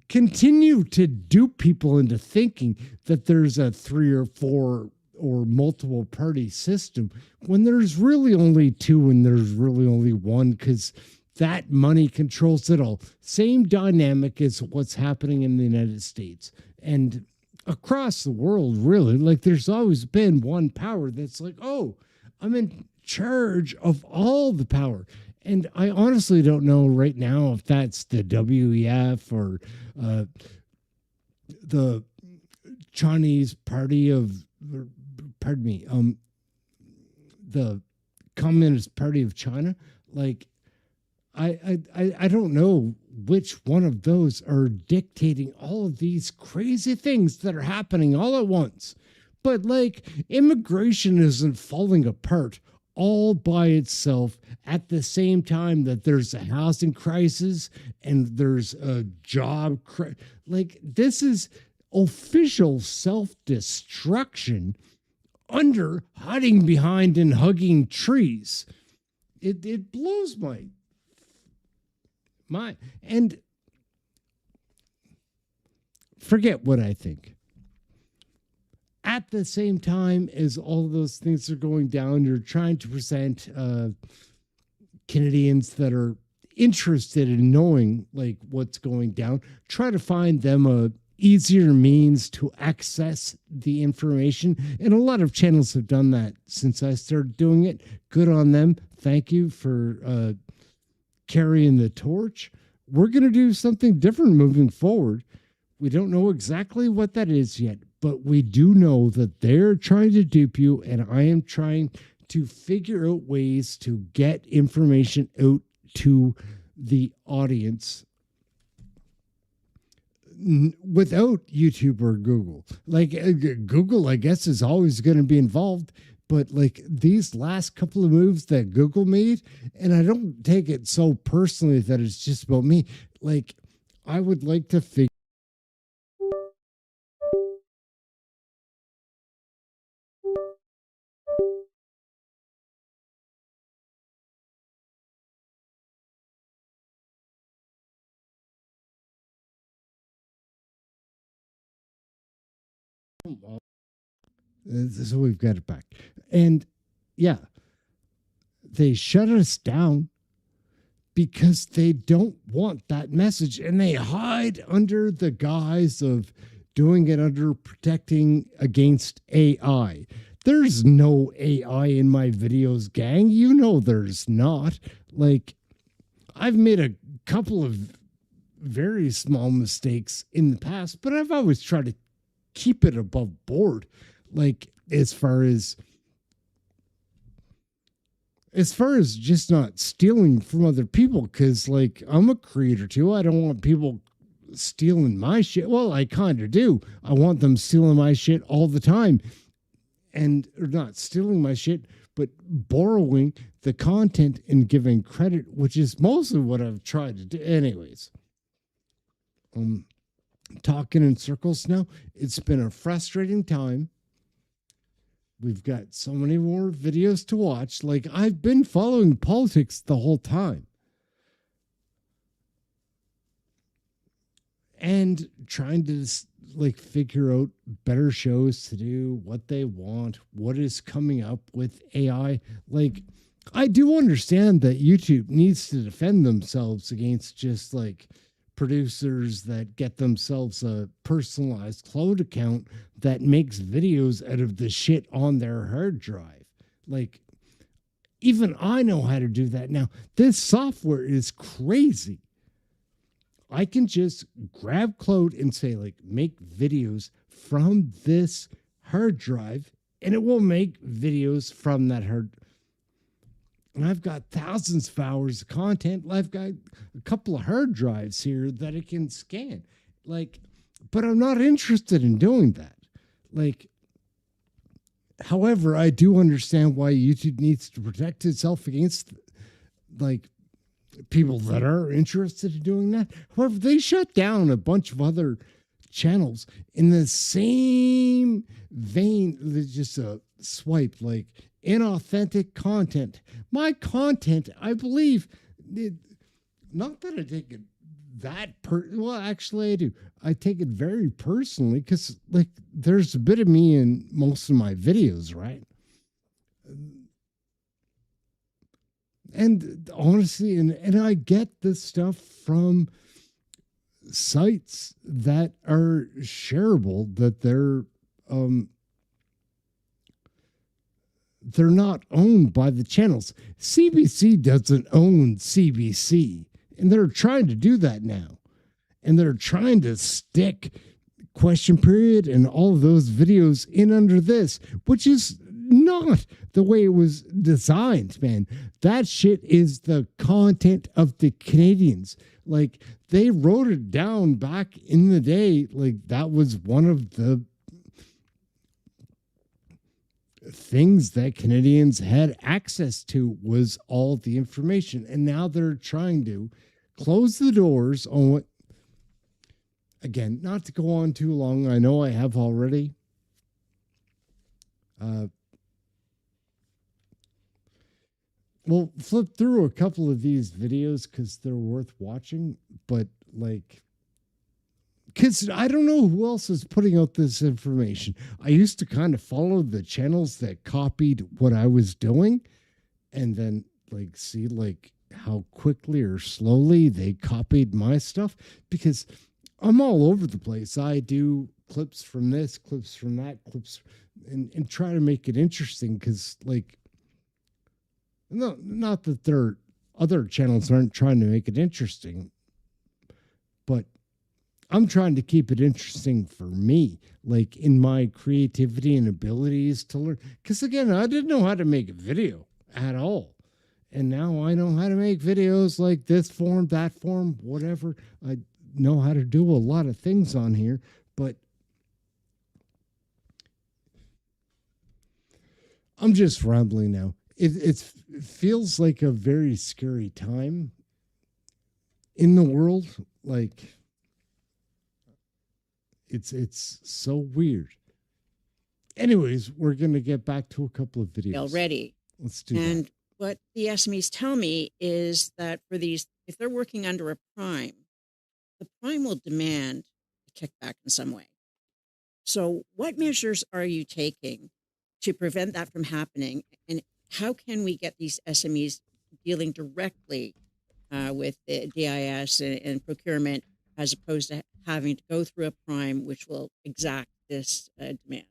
continue to dupe people into thinking that there's a 3 or 4 or multiple party system when there's really only 2 and there's really only 1, because that money controls it all. Same dynamic as what's happening in the United States and across the world, really. Like, there's always been one power that's like, oh, I'm in charge of all the power. And I honestly don't know right now if that's the WEF or the Chinese party of, the Communist Party of China. Like, I don't know which one of those are dictating all of these crazy things that are happening all at once. But like, immigration isn't falling apart all by itself at the same time that there's a housing crisis and there's a job crisis. Like, this is official self-destruction under hiding behind and hugging trees. It blows my mind. And forget what I think. At the same time as all those things are going down, you're trying to present Canadians that are interested in knowing like what's going down, try to find them a easier means to access the information. And a lot of channels have done that since I started doing it. Good on them. Thank you for carrying the torch. We're going to do something different moving forward. We don't know exactly what that is yet, but we do know that they're trying to dupe you, and I am trying to figure out ways to get information out to the audience without YouTube or Google. Like, Google, I guess, is always going to be involved, but like these last couple of moves that Google made, and I don't take it so personally that it's just about me. Like, I would like to figure so we've got it back. And yeah, they shut us down because they don't want that message, and they hide under the guise of doing it under protecting against AI. There's no AI in my videos, gang. You know there's not. Like, I've made a couple of very small mistakes in the past, but I've always tried to keep it above board. Like, as far as just not stealing from other people, because like, I'm a creator too. I don't want people stealing my shit. Well, I kind of do. I want them stealing my shit all the time, and or not stealing my shit, but borrowing the content and giving credit, which is mostly what I've tried to do. Anyways, talking in circles now. It's been a frustrating time. We've got so many more videos to watch. Like, I've been following politics the whole time and trying to like figure out better shows to do, what they want, what is coming up with AI. Like, I do understand that YouTube needs to defend themselves against just like producers that get themselves a personalized cloud account that makes videos out of the shit on their hard drive. Like, even I know how to do that now. This software is crazy. I can just grab cloud and say, like, make videos from this hard drive, and it will make videos from that hard. And I've got thousands of hours of content. I've got a couple of hard drives here that it can scan. Like, but I'm not interested in doing that. Like, however, I do understand why YouTube needs to protect itself against like people that are interested in doing that. However, they shut down a bunch of other channels in the same vein. Just a swipe, like inauthentic content. My content, I believe, not that I take it well, actually I do. I take it very personally because, like, there's a bit of me in most of my videos, right? And honestly, and I get this stuff from sites that are shareable, that they're not owned by the channels. CBC doesn't own CBC, and they're trying to do that now. And they're trying to stick Question Period and all of those videos in under this, which is not the way it was designed, man. That shit is the content of the Canadians. Like, they wrote it down back in the day. Like, that was one of the things that Canadians had access to, was all the information. And now they're trying to close the doors on what, again, not to go on too long, I know I have already. We'll flip through a couple of these videos because they're worth watching, but like, because I don't know who else is putting out this information. I used to kind of follow the channels that copied what I was doing and then like see like how quickly or slowly they copied my stuff, because I'm all over the place. I do clips from this, clips from that, clips, and try to make it interesting because, like, no, not that their other channels aren't trying to make it interesting, but I'm trying to keep it interesting for me, like in my creativity and abilities to learn. Because again, I didn't know how to make a video at all. And now I know how to make videos like this form, that form, whatever. I know how to do a lot of things on here, but I'm just rambling now. It feels like a very scary time in the world. Like, it's so weird. Anyways, we're going to get back to a couple of videos. Already. Let's do and that. What the SMEs tell me is that for these, if they're working under a prime, the prime will demand a kickback in some way. So what measures are you taking to prevent that from happening? And how can we get these SMEs dealing directly with the DIS and procurement, as opposed to having to go through a prime, which will exact this demand?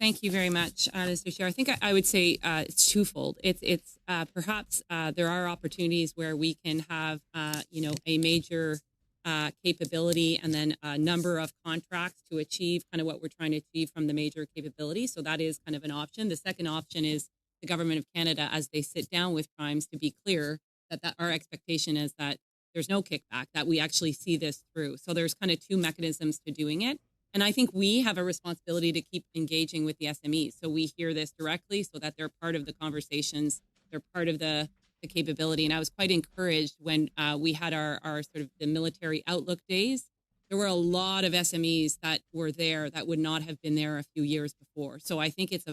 Thank you very much, Mr. Chair. I think I would say it's twofold. It's perhaps there are opportunities where we can have, a major capability and then a number of contracts to achieve kind of what we're trying to achieve from the major capability. So that is kind of an option. The second option is the Government of Canada, as they sit down with primes, to be clear that our expectation is that there's no kickback, that we actually see this through. So there's kind of two mechanisms to doing it. And I think we have a responsibility to keep engaging with the SMEs. So we hear this directly so that they're part of the conversations, they're part of the capability. And I was quite encouraged when we had our sort of the military outlook days. There were a lot of SMEs that were there that would not have been there a few years before. So I think it's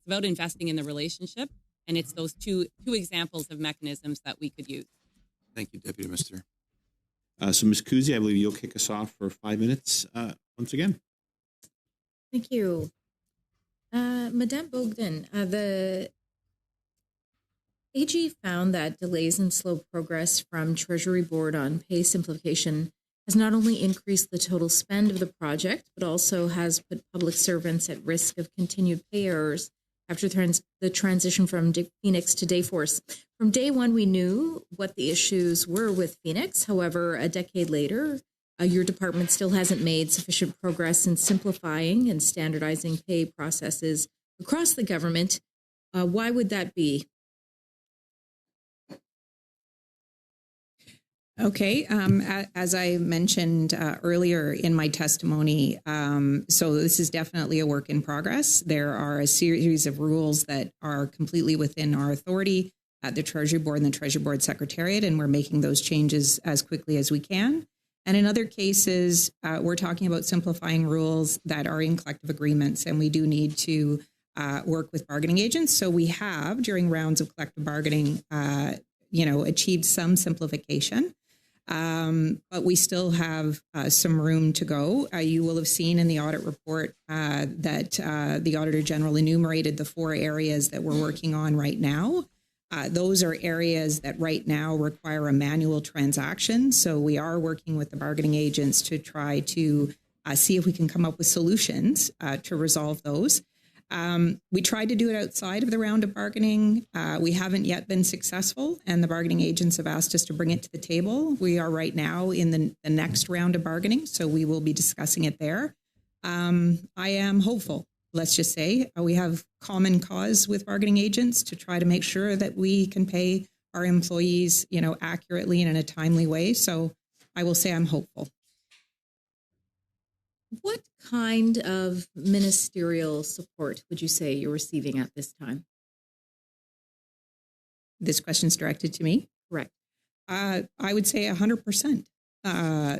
about investing in the relationship. And it's those two examples of mechanisms that we could use. Thank you, Deputy Minister. So, Ms. Kuzi, I believe you'll kick us off for 5 minutes once again. Thank you. Madame Bogdan, the AG found that delays and slow progress from Treasury Board on pay simplification has not only increased the total spend of the project, but also has put public servants at risk of continued pay errors after the transition from Phoenix to Dayforce. From day one, we knew what the issues were with Phoenix. However, a decade later, your department still hasn't made sufficient progress in simplifying and standardizing pay processes across the government. Why would that be? Okay, as I mentioned earlier in my testimony, so this is definitely a work in progress. There are a series of rules that are completely within our authority at the Treasury Board and the Treasury Board Secretariat, and we're making those changes as quickly as we can. And in other cases, we're talking about simplifying rules that are in collective agreements, and we do need to work with bargaining agents. So we have, during rounds of collective bargaining, achieved some simplification. But we still have some room to go. You will have seen in the audit report that the Auditor General enumerated the 4 areas that we're working on right now. Those are areas that right now require a manual transaction. So we are working with the bargaining agents to try to see if we can come up with solutions to resolve those. We tried to do it outside of the round of bargaining. We haven't yet been successful, and the bargaining agents have asked us to bring it to the table. We are right now in the next round of bargaining, so we will be discussing it there. I am hopeful. Let's just say we have common cause with bargaining agents to try to make sure that we can pay our employees, accurately and in a timely way. So I will say I'm hopeful. What kind of ministerial support would you say you're receiving at this time? This question's directed to me? Correct. I would say 100%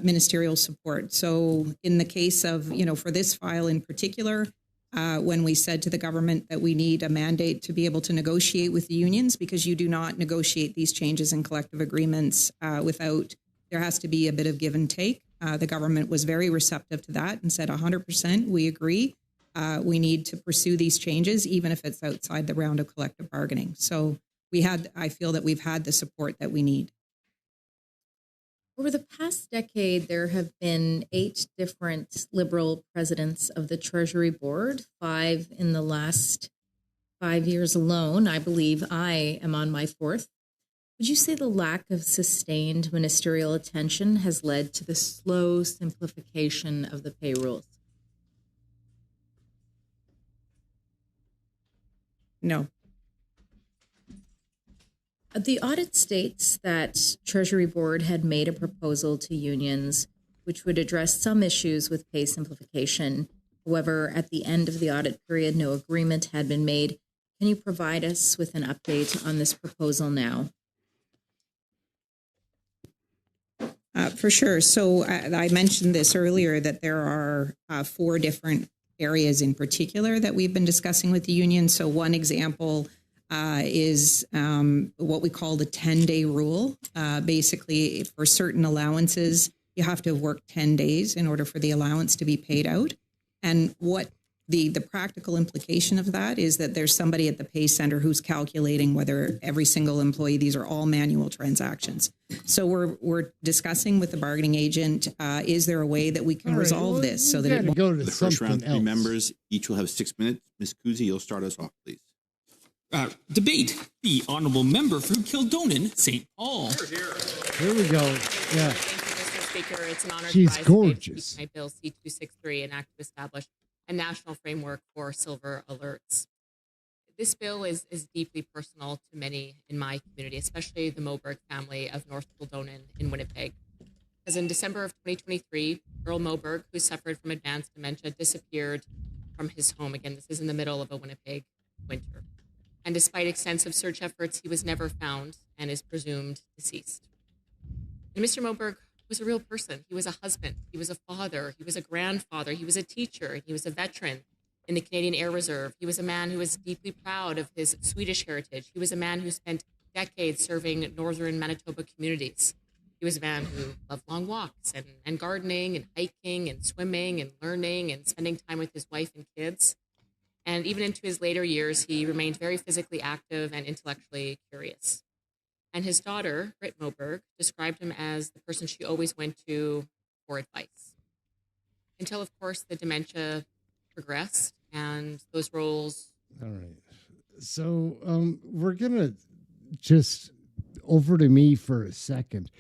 ministerial support. So in the case of, for this file in particular, when we said to the government that we need a mandate to be able to negotiate with the unions, because you do not negotiate these changes in collective agreements without, there has to be a bit of give and take. The government was very receptive to that and said 100%, we agree. We need to pursue these changes, even if it's outside the round of collective bargaining. So I feel that we've had the support that we need. Over the past decade, there have been 8 different Liberal presidents of the Treasury Board, 5 in the last 5 years alone. I believe I am on my 4th. Would you say the lack of sustained ministerial attention has led to the slow simplification of the pay rules? No. The audit states that Treasury Board had made a proposal to unions which would address some issues with pay simplification. However, at the end of the audit period, no agreement had been made. Can you provide us with an update on this proposal now? For sure. So I mentioned this earlier that there are 4 different areas in particular that we've been discussing with the union. So one example is what we call the 10-day rule. Basically, for certain allowances, you have to have worked 10 days in order for the allowance to be paid out. And what the practical implication of that is that there's somebody at the pay center who's calculating whether every single employee, these are all manual transactions. So we're discussing with the bargaining agent, is there a way that we can resolve this so that it won't go to the first round? 3 members each will have 6 minutes. Ms. Kuzi, you'll start us off, please. Debate. The honourable member for Kildonan, St. Paul. Here we go. Yeah. Thank you, Mr. Speaker. It's an honor She's to rise gorgeous. today to my Bill C-263, an act to establish a national framework for silver alerts. This bill is deeply personal to many in my community, especially the Moberg family of North Kildonan in Winnipeg. As in December of 2023, Earl Moberg, who suffered from advanced dementia, disappeared from his home. Again, this is in the middle of a Winnipeg winter. And despite extensive search efforts, he was never found and is presumed deceased. And Mr. Moberg was a real person. He was a husband. He was a father. He was a grandfather. He was a teacher. He was a veteran in the Canadian Air Reserve. He was a man who was deeply proud of his Swedish heritage. He was a man who spent decades serving northern Manitoba communities. He was a man who loved long walks and gardening and hiking and swimming and learning and spending time with his wife and kids. And even into his later years, he remained very physically active and intellectually curious. And his daughter, Britt Moberg, described him as the person she always went to for advice. Until, of course, the dementia progressed and those roles. All right. So we're going to just over to me for a second.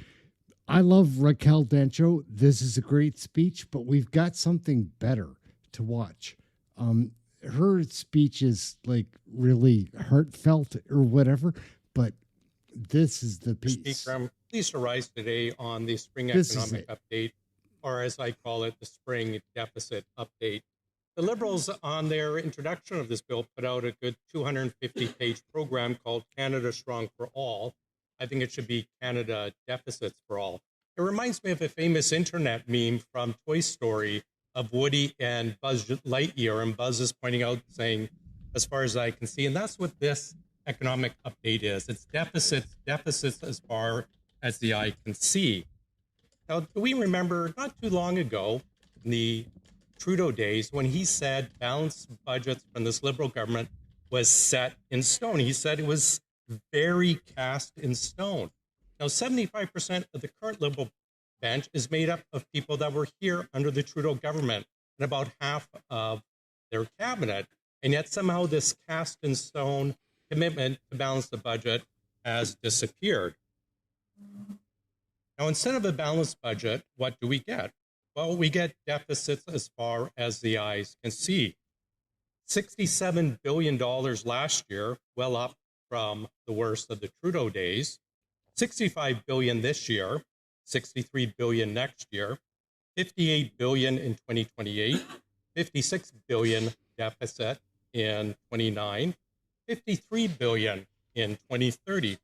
I love Raquel Dancho. This is a great speech, but we've got something better to watch. Her speech is like really heartfelt or whatever, but this is the piece. Speaker, I'm pleased to rise today on the spring economic update, or as I call it, the spring deficit update. The Liberals, on their introduction of this bill, put out a good 250-page program called Canada Strong for All. I think it should be Canada Deficits for All. It reminds me of a famous internet meme from Toy Story of Woody and Buzz Lightyear, and Buzz is pointing out saying, as far as I can see. And that's what this economic update is. It's deficits as far as the eye can see. Now, do we remember not too long ago, in the Trudeau days, when he said balanced budgets from this Liberal government was set in stone? He said it was very cast in stone. Now, 75% of the current Liberal bench is made up of people that were here under the Trudeau government, and about half of their cabinet. And yet somehow this cast in stone commitment to balance the budget has disappeared. Now, instead of a balanced budget, what do we get? Well, we get deficits as far as the eyes can see. $67 billion last year, well up from the worst of the Trudeau days. $65 billion this year, $63 billion next year, $58 billion in 2028, $56 billion deficit in 29, $53 billion in 2030.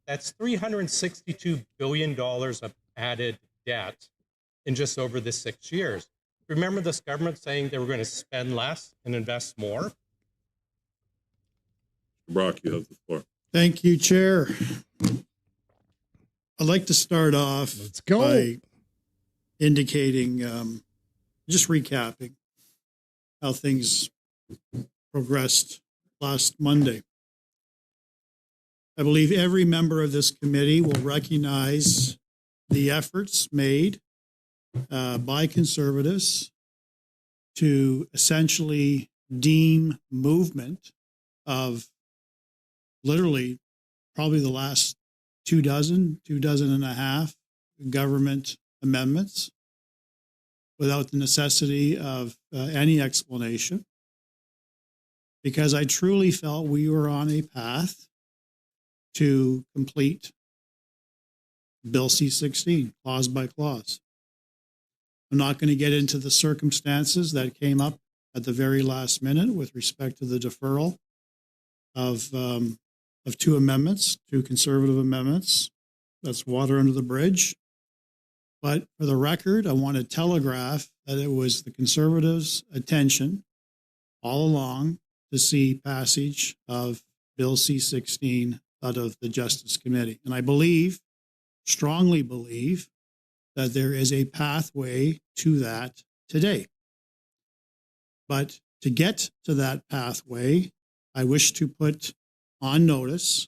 That's $362 billion of added debt in just over the 6 years. Remember this government saying they were going to spend less and invest more? Brock, you have the floor. Thank you, Chair. I'd like to start off by indicating, just recapping how things progressed last Monday. I believe every member of this committee will recognize the efforts made by Conservatives to essentially deem movement of literally probably the last two dozen and a half government amendments without the necessity of any explanation, because I truly felt we were on a path to complete Bill C-16, clause by clause. I'm not going to get into the circumstances that came up at the very last minute with respect to the deferral of two amendments, two Conservative amendments. That's water under the bridge. But for the record, I want to telegraph that it was the Conservatives' attention all along to see passage of Bill C-16 out of the Justice Committee. And I believe, strongly believe, that there is a pathway to that today. But to get to that pathway, I wish to put on notice,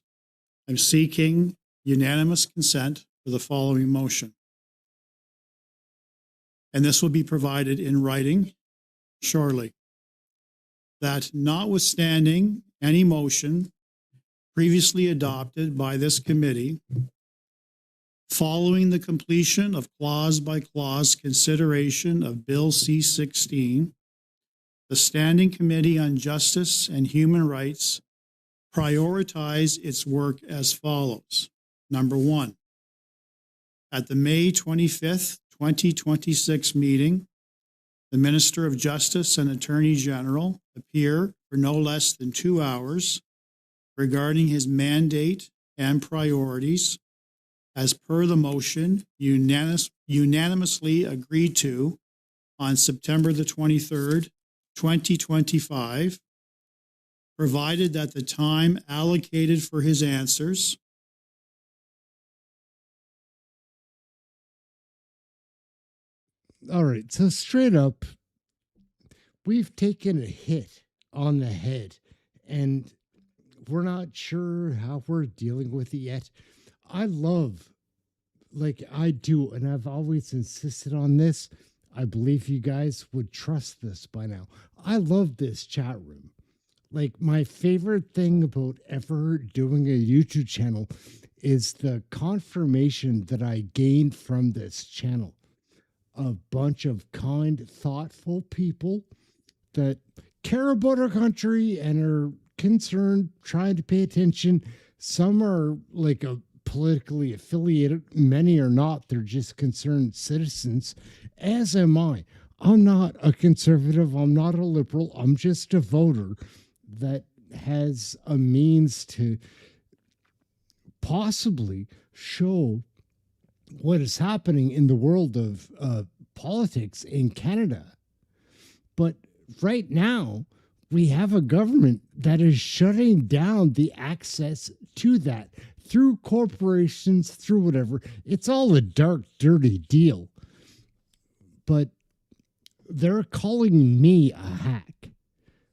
I'm seeking unanimous consent for the following motion. And this will be provided in writing shortly. That notwithstanding any motion previously adopted by this committee, following the completion of clause by clause consideration of Bill C-16, the Standing Committee on Justice and Human Rights prioritize its work as follows. Number one, at the May 25th, 2026 meeting, the Minister of Justice and Attorney General appear for no less than 2 hours regarding his mandate and priorities as per the motion unanimously agreed to on September the 23rd, 2025, provided that the time allocated for his answers all right, so straight up, we've taken a hit on the head, and we're not sure how we're dealing with it yet. I love, like I do, and I've always insisted on this. I believe you guys would trust this by now. I love this chat room. Like, my favorite thing about ever doing a YouTube channel is the confirmation that I gained from this channel. A bunch of kind, thoughtful people that care about our country and are concerned, trying to pay attention. Some are like a politically affiliated. Many are not. They're just concerned citizens, as am I. I'm not a conservative. I'm not a liberal. I'm just a voter that has a means to possibly show what is happening in the world of politics in Canada. But right now, we have a government that is shutting down the access to that through corporations, through whatever. It's all a dark, dirty deal. But they're calling me a hack.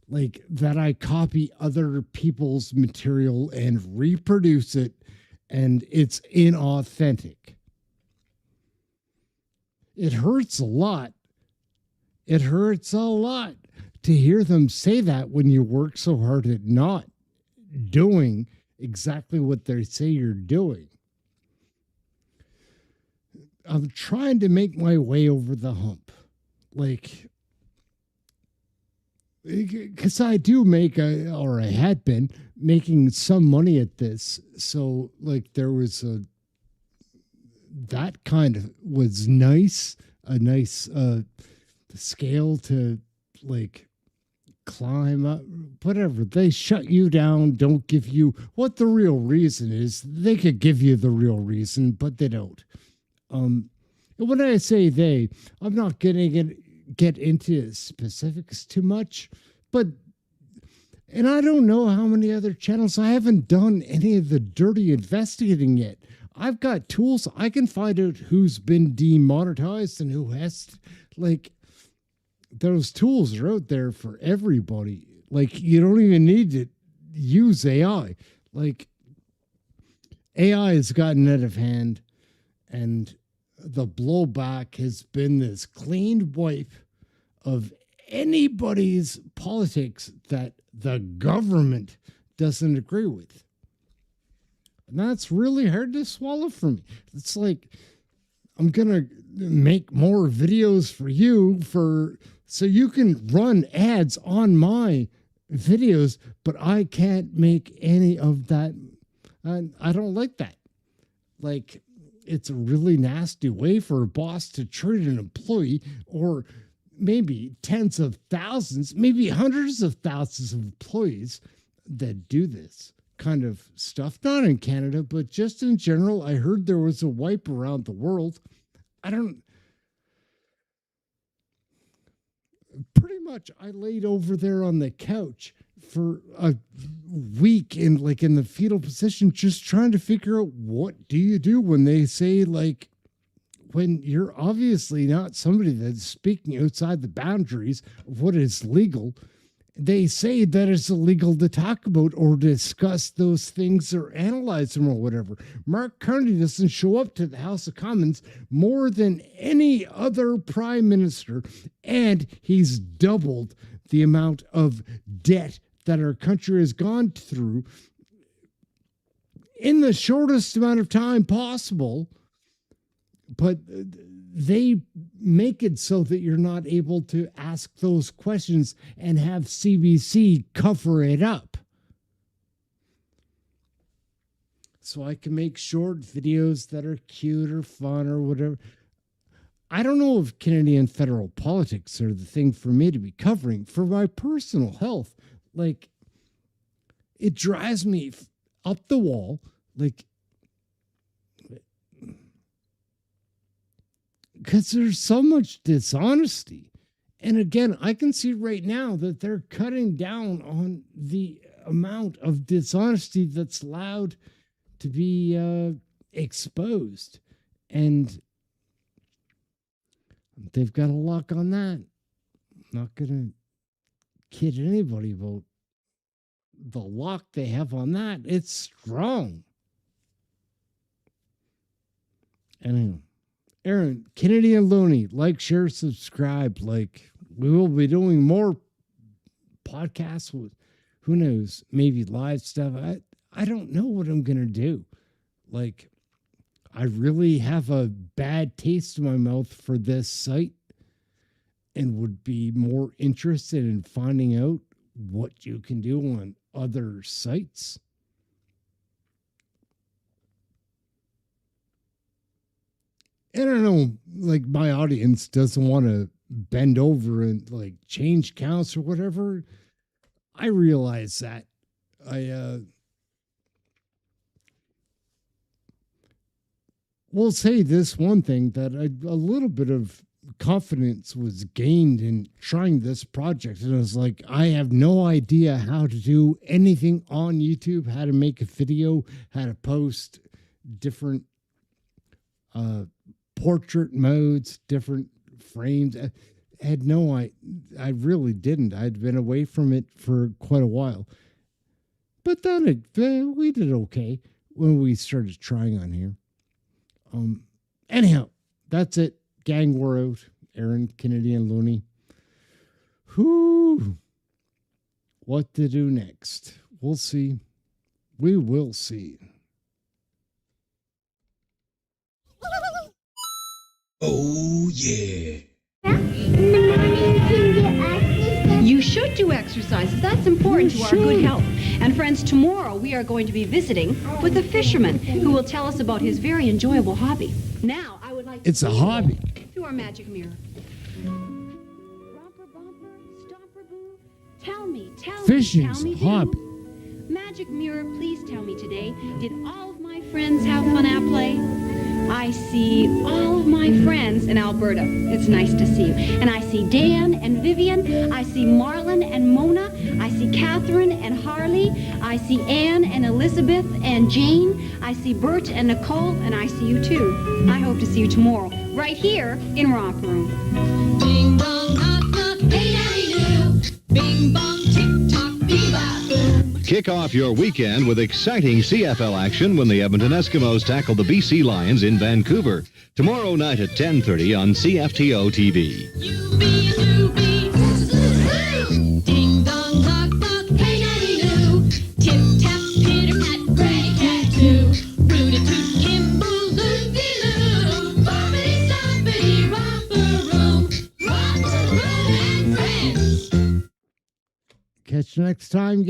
Like that I copy other people's material and reproduce it, and it's inauthentic. It hurts a lot. It hurts a lot to hear them say that when you work so hard at not doing exactly what they say you're doing. I'm trying to make my way over the hump. Like, because I do make or I had been making some money at this. So like there was that kind of was nice, a nice scale to like climb up, whatever. They shut you down, don't give you what the real reason is. They could give you the real reason, but they don't. When I say they, I'm not getting get into specifics too much, and I don't know how many other channels. I haven't done any of the dirty investigating yet. I've got tools. I can find out who's been demonetized and who has. Like, those tools are out there for everybody. Like, you don't even need to use AI. Like, AI has gotten out of hand, and the blowback has been this clean wipe of anybody's politics that the government doesn't agree with. And that's really hard to swallow for me. It's like, I'm going to make more videos for you so you can run ads on my videos, but I can't make any of that. And I don't like that. Like, it's a really nasty way for a boss to treat an employee, or maybe tens of thousands, maybe hundreds of thousands of employees that do this kind of stuff. Not in Canada, but just in general. I heard there was a wipe around the world. Pretty much I laid over there on the couch for a week in the fetal position, just trying to figure out, what do you do when they say, like, when you're obviously not somebody that's speaking outside the boundaries of what is legal, they say that it's illegal to talk about or discuss those things or analyze them or whatever. Mark Carney doesn't show up to the House of Commons more than any other prime minister, and he's doubled the amount of debt that our country has gone through in the shortest amount of time possible. But they make it so that you're not able to ask those questions and have CBC cover it up. So I can make short videos that are cute or fun or whatever. I don't know if Canadian federal politics are the thing for me to be covering for my personal health. Like, it drives me up the wall. Like, because there's so much dishonesty. And again, I can see right now that they're cutting down on the amount of dishonesty that's allowed to be exposed. And they've got a lock on that. I'm not going to kid anybody about the lock they have on that. It's strong. Anyway. Aaron, Canadian Looney, like, share, subscribe. Like, we will be doing more podcasts with, who knows, maybe live stuff. I don't know what I'm going to do. Like, I really have a bad taste in my mouth for this site and would be more interested in finding out what you can do on other sites. I don't know, like, my audience doesn't want to bend over and, like, change counts or whatever. I realize that. I will say this one thing, that a little bit of confidence was gained in trying this project. And I was like, I have no idea how to do anything on YouTube, how to make a video, how to post different portrait modes, different frames. I had no idea. I really didn't. I'd been away from it for quite a while. But then we did okay when we started trying on here. Anyhow, that's it. Gang, we're out. Aaron, Kennedy, and Looney. Whoo! What to do next? We'll see. We will see. Oh, yeah. You should do exercises. That's important to our good health. And friends, tomorrow we are going to be visiting with a fisherman who will tell us about his very enjoyable hobby. Now, I would like to It's a hobby. Through our magic mirror. Romper, bumper, stomper, boo. Tell me, Fishing's a hobby. Magic mirror, please tell me today, did all of my friends have fun at play? I see all of my friends in Alberta. It's nice to see you. And I see Dan and Vivian. I see Marlon and Mona. I see Catherine and Harley. I see Anne and Elizabeth and Jane. I see Bert and Nicole. And I see you too. I hope to see you tomorrow, right here in Romper Room. Bing bong, knock, knock, hey, daddy, do. Bing bong, tick tock, bebop, boom. Kick off your weekend with exciting CFL action when the Edmonton Eskimos tackle the BC Lions in Vancouver. Tomorrow night at 10:30 on CFTO TV. Ding dong, knock, knock, hey, daddy, do. Tip tap, pitter pat, granny cat, too. Root-a-toot, Kimble, loopy-loo. Bobbity, stompity, romper room and friends. Catch you next time.